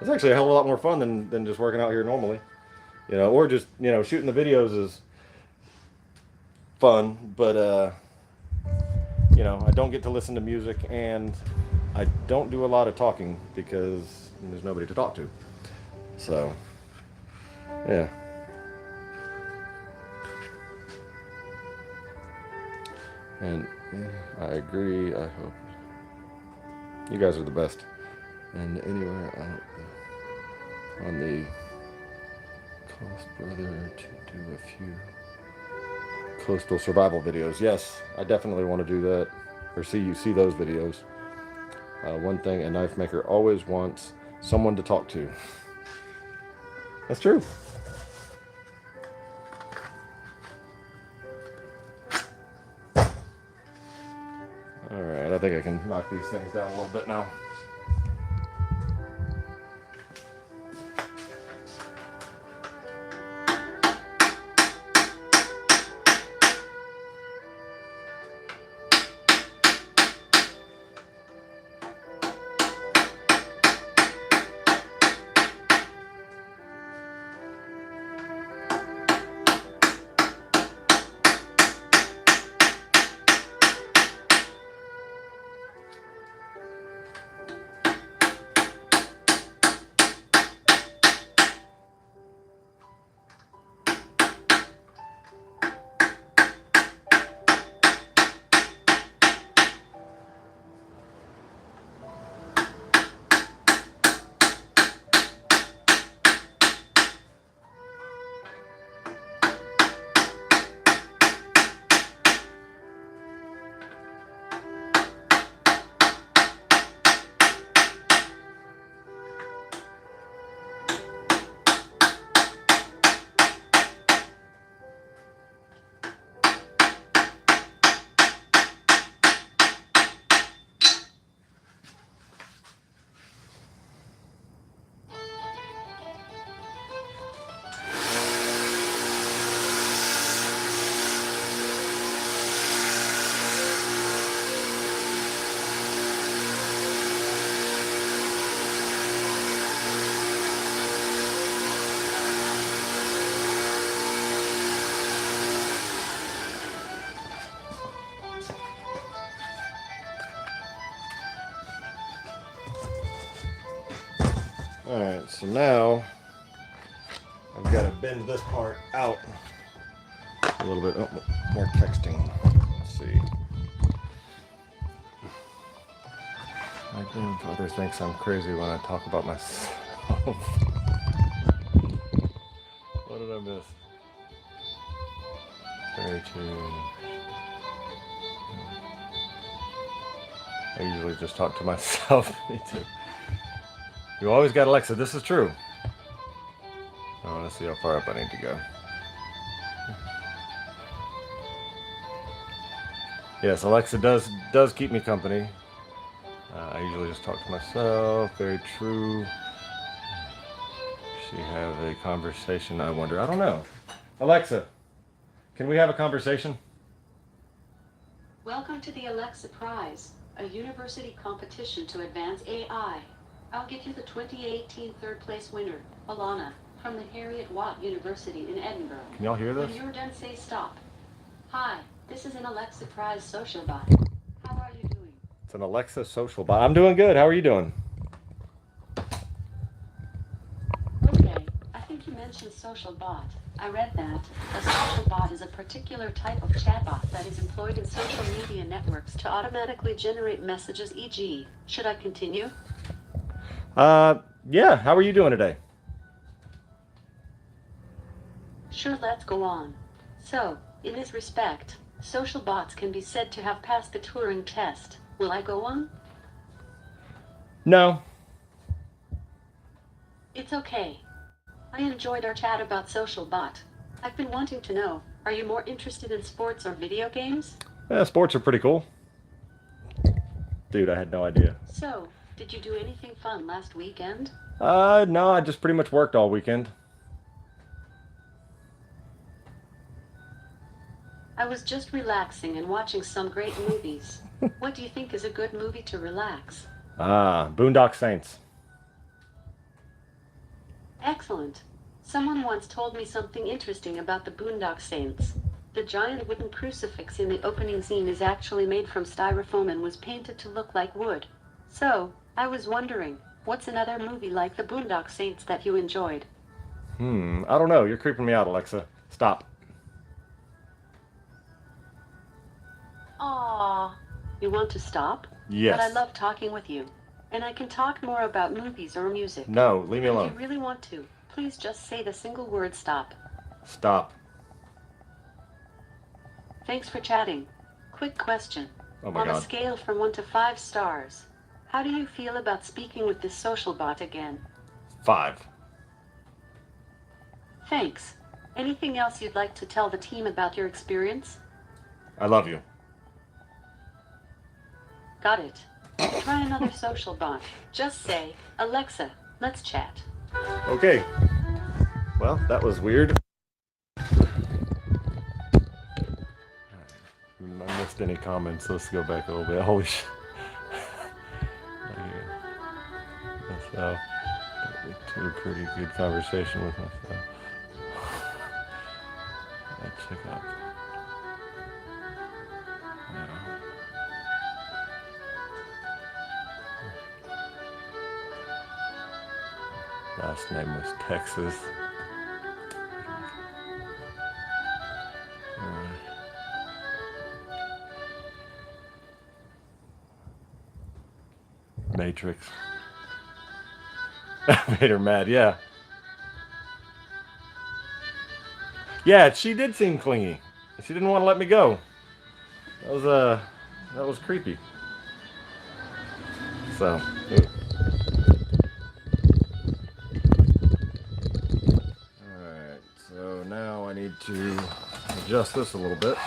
it's actually a hell of a lot more fun than just working out here normally. You know, or just, you know, shooting the videos is fun, but you know, I don't get to listen to music, and I don't do a lot of talking because there's nobody to talk to. So, yeah. And I agree. I hope you guys are the best. And anyway, on the cost, brother, to do a few coastal survival videos. Yes, I definitely want to do that, or see those videos. One thing a knife maker always wants: someone to talk to. That's true. All right, I think I can knock these things down a little bit now. Alright, so now I've gotta bend this part out a little bit. Oh, more texting. Let's see. My grandfather thinks I'm crazy when I talk about myself. What did I miss? Very true. I usually just talk to myself. Me too. You always got Alexa. This is true. I want to see how far up I need to go. Yes, Alexa does keep me company. I usually just talk to myself. Very true. She have a conversation, I wonder. I don't know. Alexa, can we have a conversation? Welcome to the Alexa Prize, a university competition to advance AI. I'll give you the 2018 third place winner, Alana, from the Harriet Watt University in Edinburgh. Can y'all hear this? When you're done, say stop. Hi, this is an Alexa Prize social bot. How are you doing? It's an Alexa social bot. I'm doing good. How are you doing? Okay, I think you mentioned social bot. I read that a social bot is a particular type of chatbot that is employed in social media networks to automatically generate messages, e.g., should I continue? Yeah. How are you doing today? Sure, let's go on. So, in this respect, social bots can be said to have passed the Turing test. Will I go on? No. It's okay. I enjoyed our chat about social bot. I've been wanting to know, are you more interested in sports or video games? Yeah, sports are pretty cool. Dude, I had no idea. So, did you do anything fun last weekend? No, I just pretty much worked all weekend. I was just relaxing and watching some great movies. What do you think is a good movie to relax? Boondock Saints. Excellent. Someone once told me something interesting about the Boondock Saints. The giant wooden crucifix in the opening scene is actually made from styrofoam and was painted to look like wood. So, I was wondering, what's another movie like the Boondock Saints that you enjoyed? I don't know. You're creeping me out, Alexa. Stop. Aww. You want to stop? Yes. But I love talking with you. And I can talk more about movies or music. No, leave me If alone. you really want to, please just say the single word stop. Stop. Thanks for chatting. Quick question. Oh my On a God. scale from 1 to 5 stars, how do you feel about speaking with this social bot again? 5. Thanks. Anything else you'd like to tell the team about your experience? I love you. Got it. Try another social bot. Just say, Alexa, let's chat. Okay. Well, that was weird. I missed any comments. Let's go back a little bit. Holy shit. Myself. To a pretty good conversation with myself. I check out. Yeah. Last name was Texas. Matrix. Made her mad, yeah. Yeah, she did seem clingy. She didn't want to let me go. That was creepy. So, alright, so now I need to adjust this a little bit.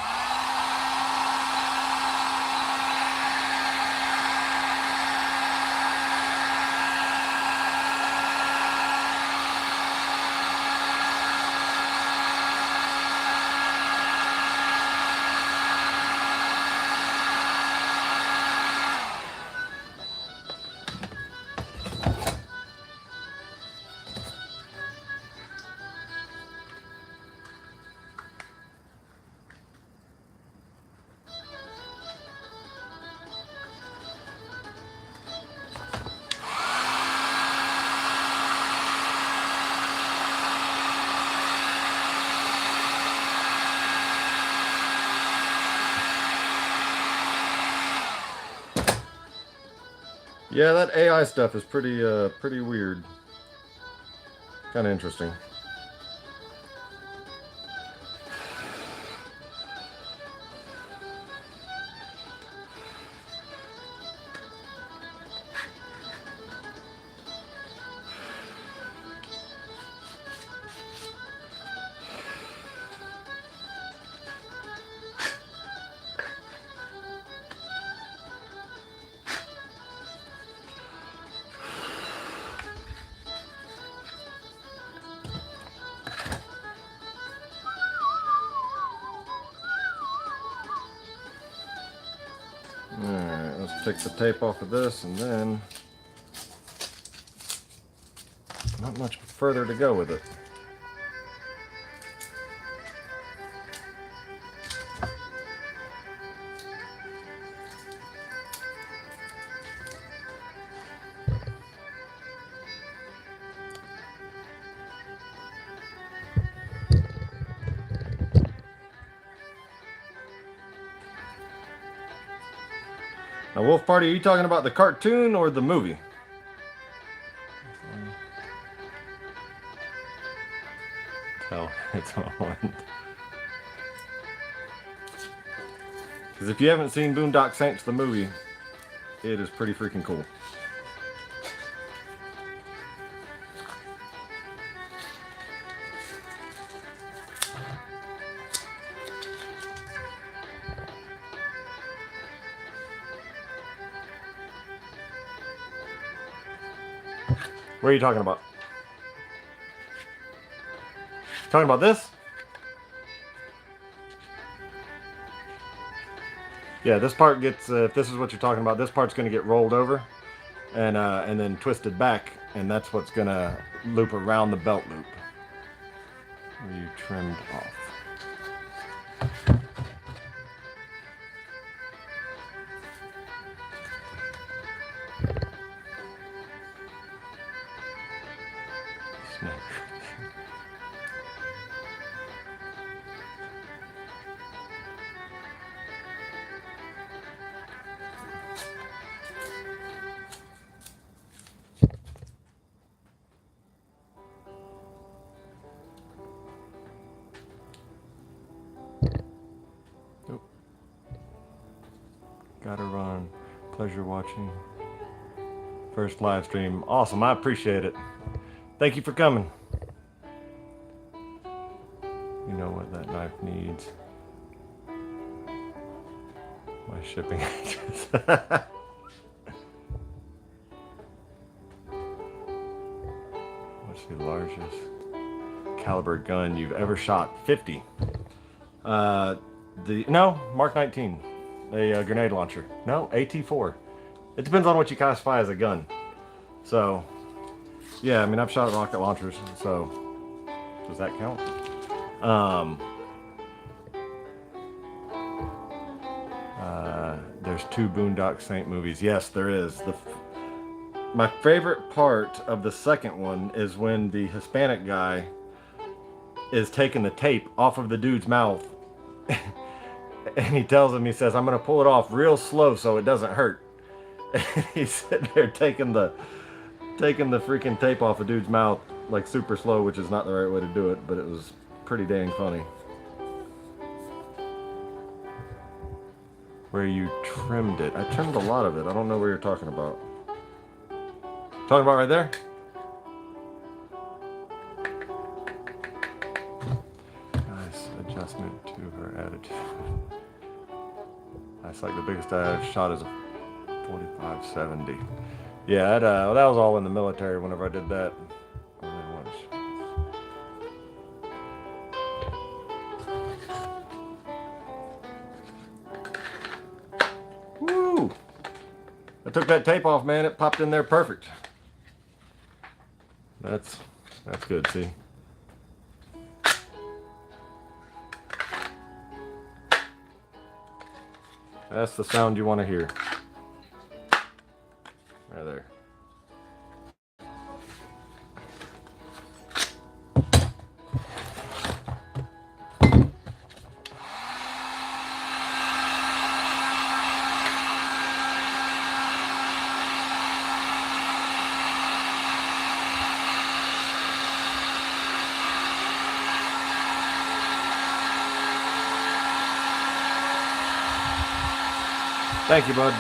Yeah, that AI stuff is pretty weird. Kind of interesting. Alright, let's take the tape off of this, and then not much further to go with it. Now, Wolf Party, are you talking about the cartoon or the movie? Tell it's on. Because if you haven't seen Boondock Saints, the movie, it is pretty freaking cool. What are you talking about? Talking about this? Yeah, this part gets, if this is what you're talking about, this part's going to get rolled over and then twisted back, and that's what's going to loop around the belt loop. Where you trimmed off. Nope. Gotta run. Pleasure watching. First live stream. Awesome. I appreciate it. Thank you for coming. You know what that knife needs. My shipping address. What's the largest caliber gun you've ever shot? 50. No, Mark 19. A grenade launcher. No, AT4. It depends on what you classify as a gun. So, yeah, I mean, I've shot rocket launchers, so does that count? There's 2 Boondock Saint movies. Yes, there is. My favorite part of the second one is when the Hispanic guy is taking the tape off of the dude's mouth. And he tells him, he says, I'm going to pull it off real slow so it doesn't hurt. And he's sitting there taking the freaking tape off a dude's mouth like super slow, which is not the right way to do it, but it was pretty dang funny. Where you trimmed it. I trimmed a lot of it. I don't know where you're talking about. Talking about right there? Nice adjustment to her attitude. That's like the biggest I've shot is a 45-70. Yeah, that was all in the military whenever I did that. Woo! I took that tape off, man. It popped in there perfect. That's good, see? That's the sound you want to hear. Right there. Thank you, bud.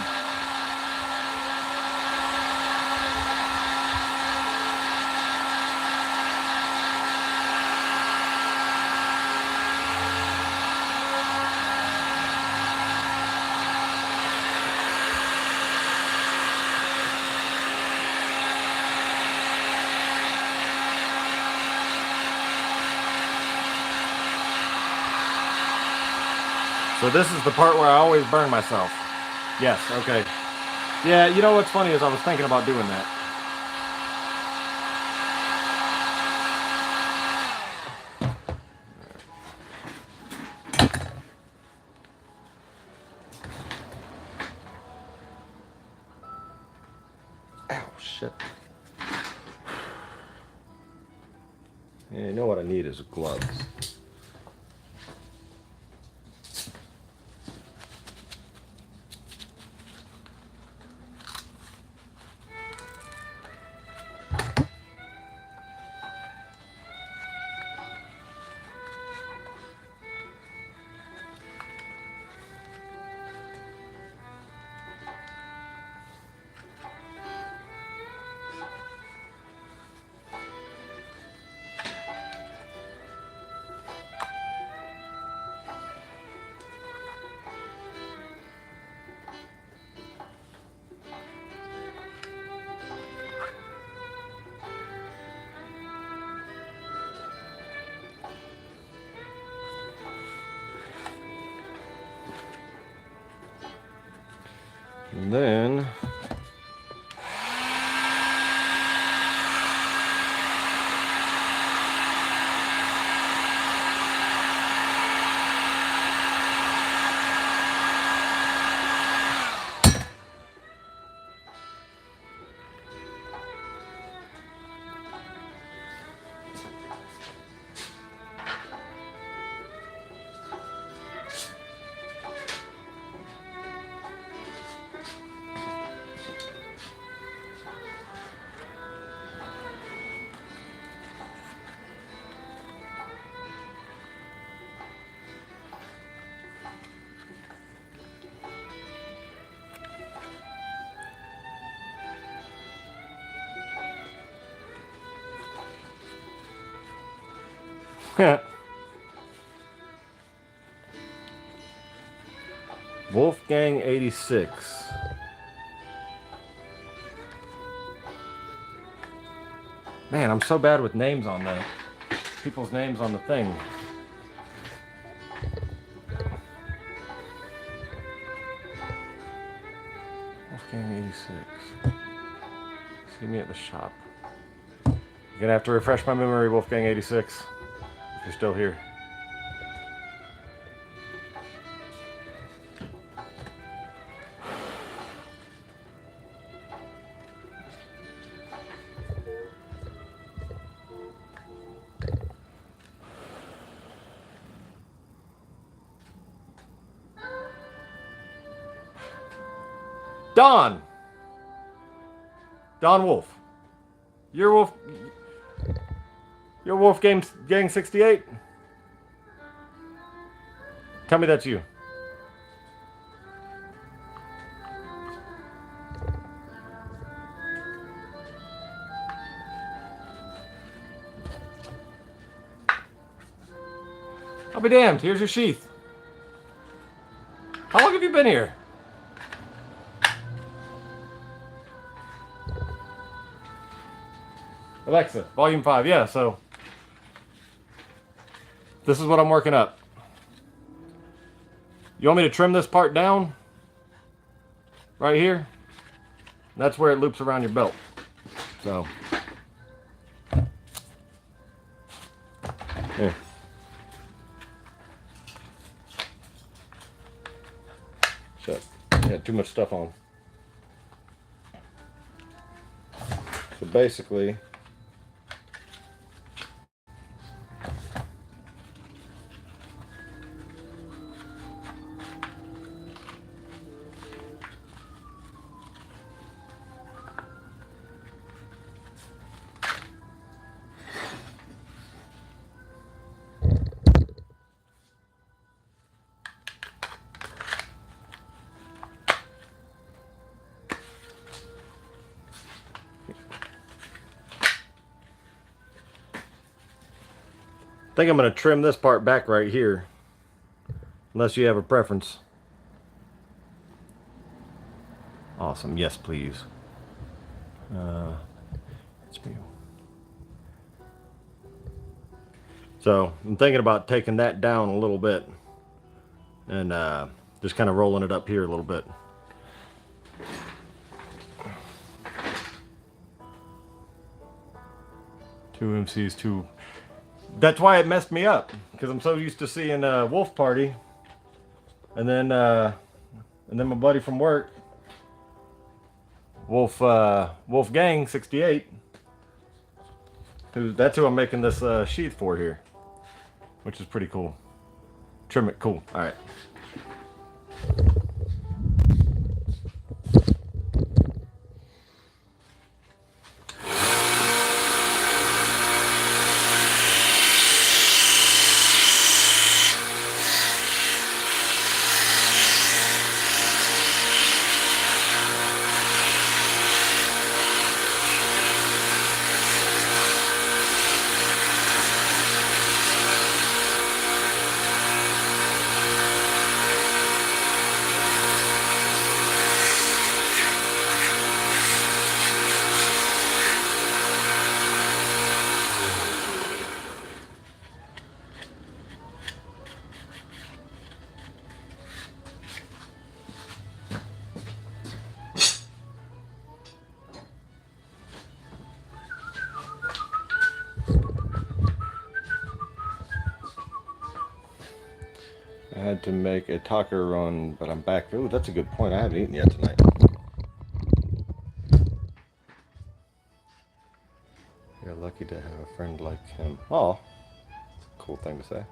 So this is the part where I always burn myself. Yes, okay. Yeah, you know what's funny is I was thinking about doing that. Ow, shit. Yeah, you know what I need is gloves. And then Wolfgang 86. Man, I'm so bad with names on the people's names on the thing. Wolfgang 86. See me at the shop. You're gonna have to refresh my memory, Wolfgang 86. If you're still here. Don Wolf. You're Wolf Gang 68? Tell me that's you. I'll be damned. Here's your sheath. How long have you been here? Alexa, volume 5. Yeah, so this is what I'm working up. You want me to trim this part down? Right here? That's where it loops around your belt. So, here. Shit. Yeah, too much stuff on. So basically, think I'm going to trim this part back right here. Unless you have a preference. Awesome. Yes, please. So I'm thinking about taking that down a little bit and just kind of rolling it up here a little bit. Two MCs, two. That's why it messed me up, because I'm so used to seeing Wolf Party, and then my buddy from work, Wolfgang 68. That's who I'm making this sheath for here, which is pretty cool. Trim it cool. All right. I had to make a taco run, but I'm back. Ooh, that's a good point. I haven't eaten yet tonight. You're lucky to have a friend like him. Oh, that's a cool thing to say.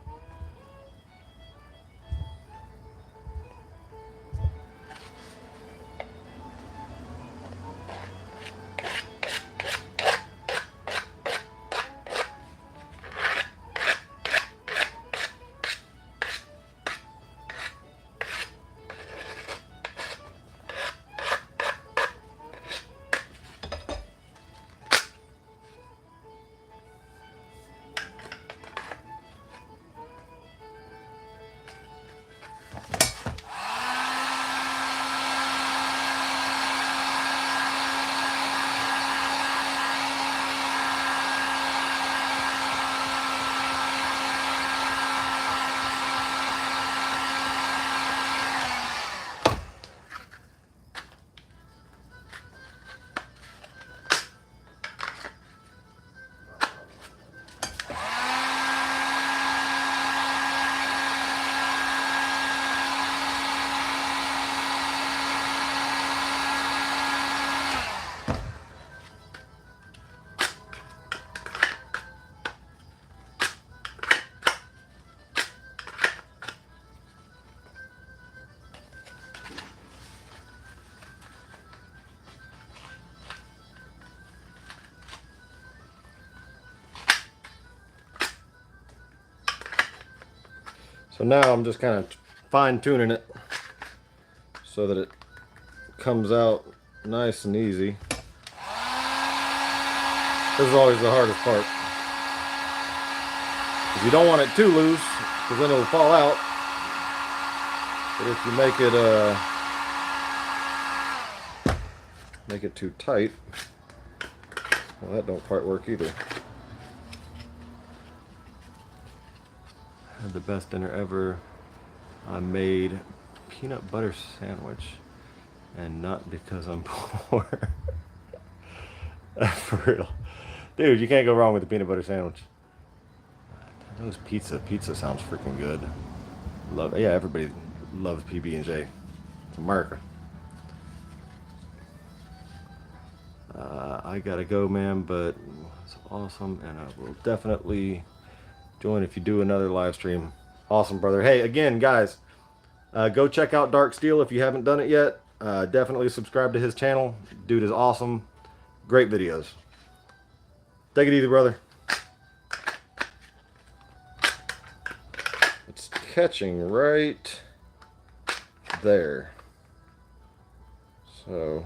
So now I'm just kind of fine tuning it so that it comes out nice and easy. This is always the hardest part. Because you don't want it too loose, because then it'll fall out. But if you make it too tight, well, that don't quite work either. Had the best dinner ever. I made peanut butter sandwich, and not because I'm poor. For real. Dude, you can't go wrong with a peanut butter sandwich. Those pizza sounds freaking good. Love, yeah, everybody loves PB&J. It's America. I gotta go, man, but it's awesome, and I will definitely join if you do another live stream. Awesome, brother. Hey, again, guys, go check out Dark Steel if you haven't done it yet. Definitely subscribe to his channel. Dude is awesome. Great videos. Take it easy, brother. It's catching right there. So,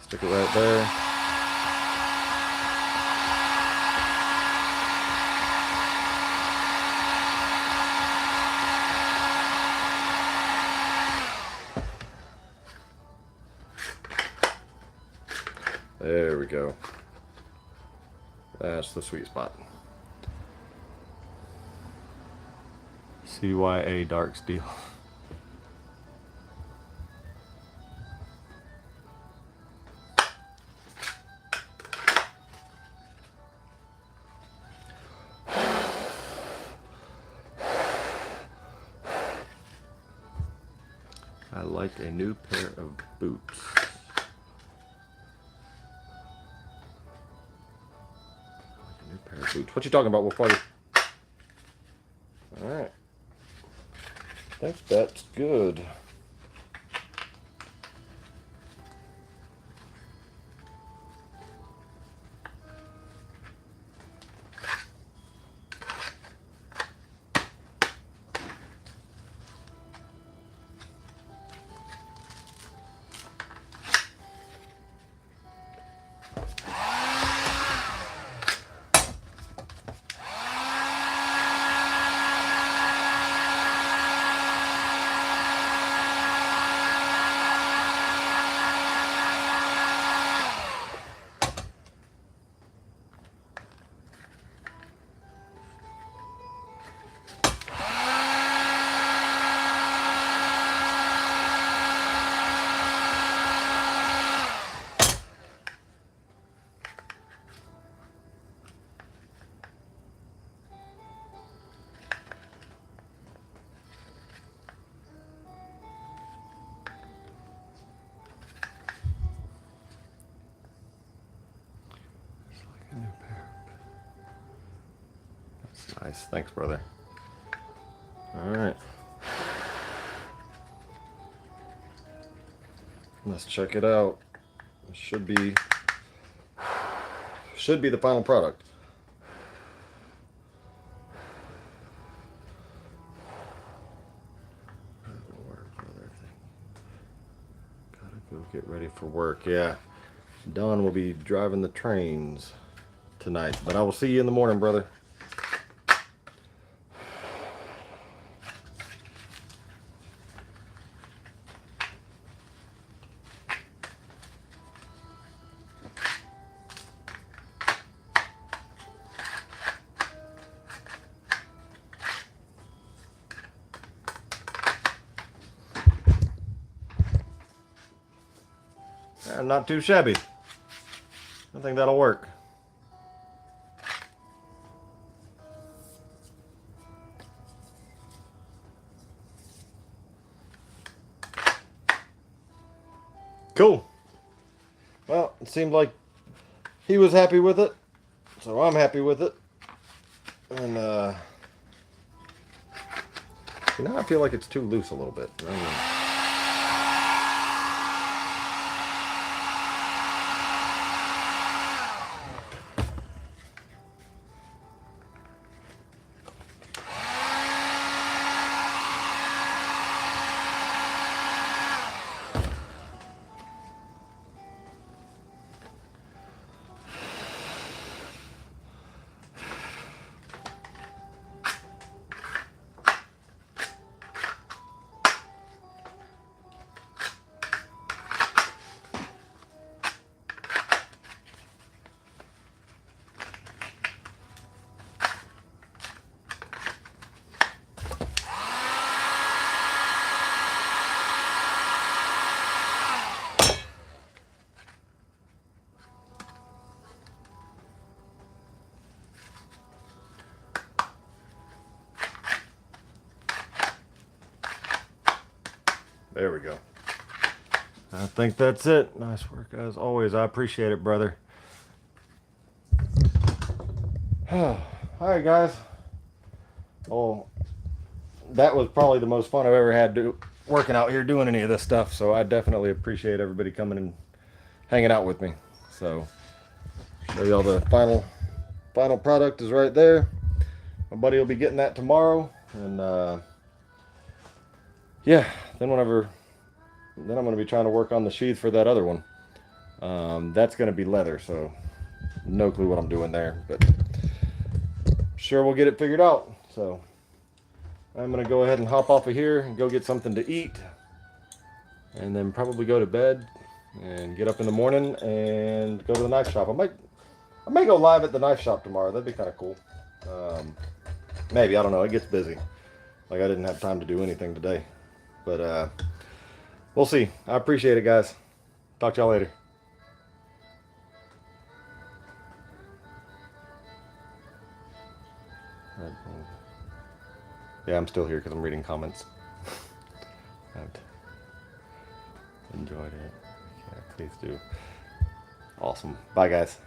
stick it right there. There we go. That's the sweet spot. CYA dark steel. I like a new pair of boots. New pair of boots. What you talking about, Wolf Party? All right. I think that's good. Nice, thanks, brother. All right, let's check it out. It should be the final product. Gotta go get ready for work. Yeah, Don will be driving the trains tonight, but I will see you in the morning, brother. Not too shabby. I think that'll work. Cool. Well, it seemed like he was happy with it, so I'm happy with it. And you know, I feel like it's too loose a little bit. There we go. I think that's it. Nice work as always. I appreciate it, brother. All right, guys. Well, that was probably the most fun I've ever had working out here doing any of this stuff. So I definitely appreciate everybody coming and hanging out with me. So show y'all the final product is right there. My buddy will be getting that tomorrow, and yeah, then I'm going to be trying to work on the sheath for that other one. That's going to be leather, so no clue what I'm doing there, but sure we'll get it figured out. So I'm going to go ahead and hop off of here and go get something to eat, and then probably go to bed and get up in the morning and go to the knife shop. I may go live at the knife shop tomorrow. That'd be kind of cool. Maybe, I don't know. It gets busy. Like, I didn't have time to do anything today. But we'll see. I appreciate it, guys. Talk to y'all later. Yeah, I'm still here because I'm reading comments. I've enjoyed it. Yeah, please do. Awesome. Bye, guys.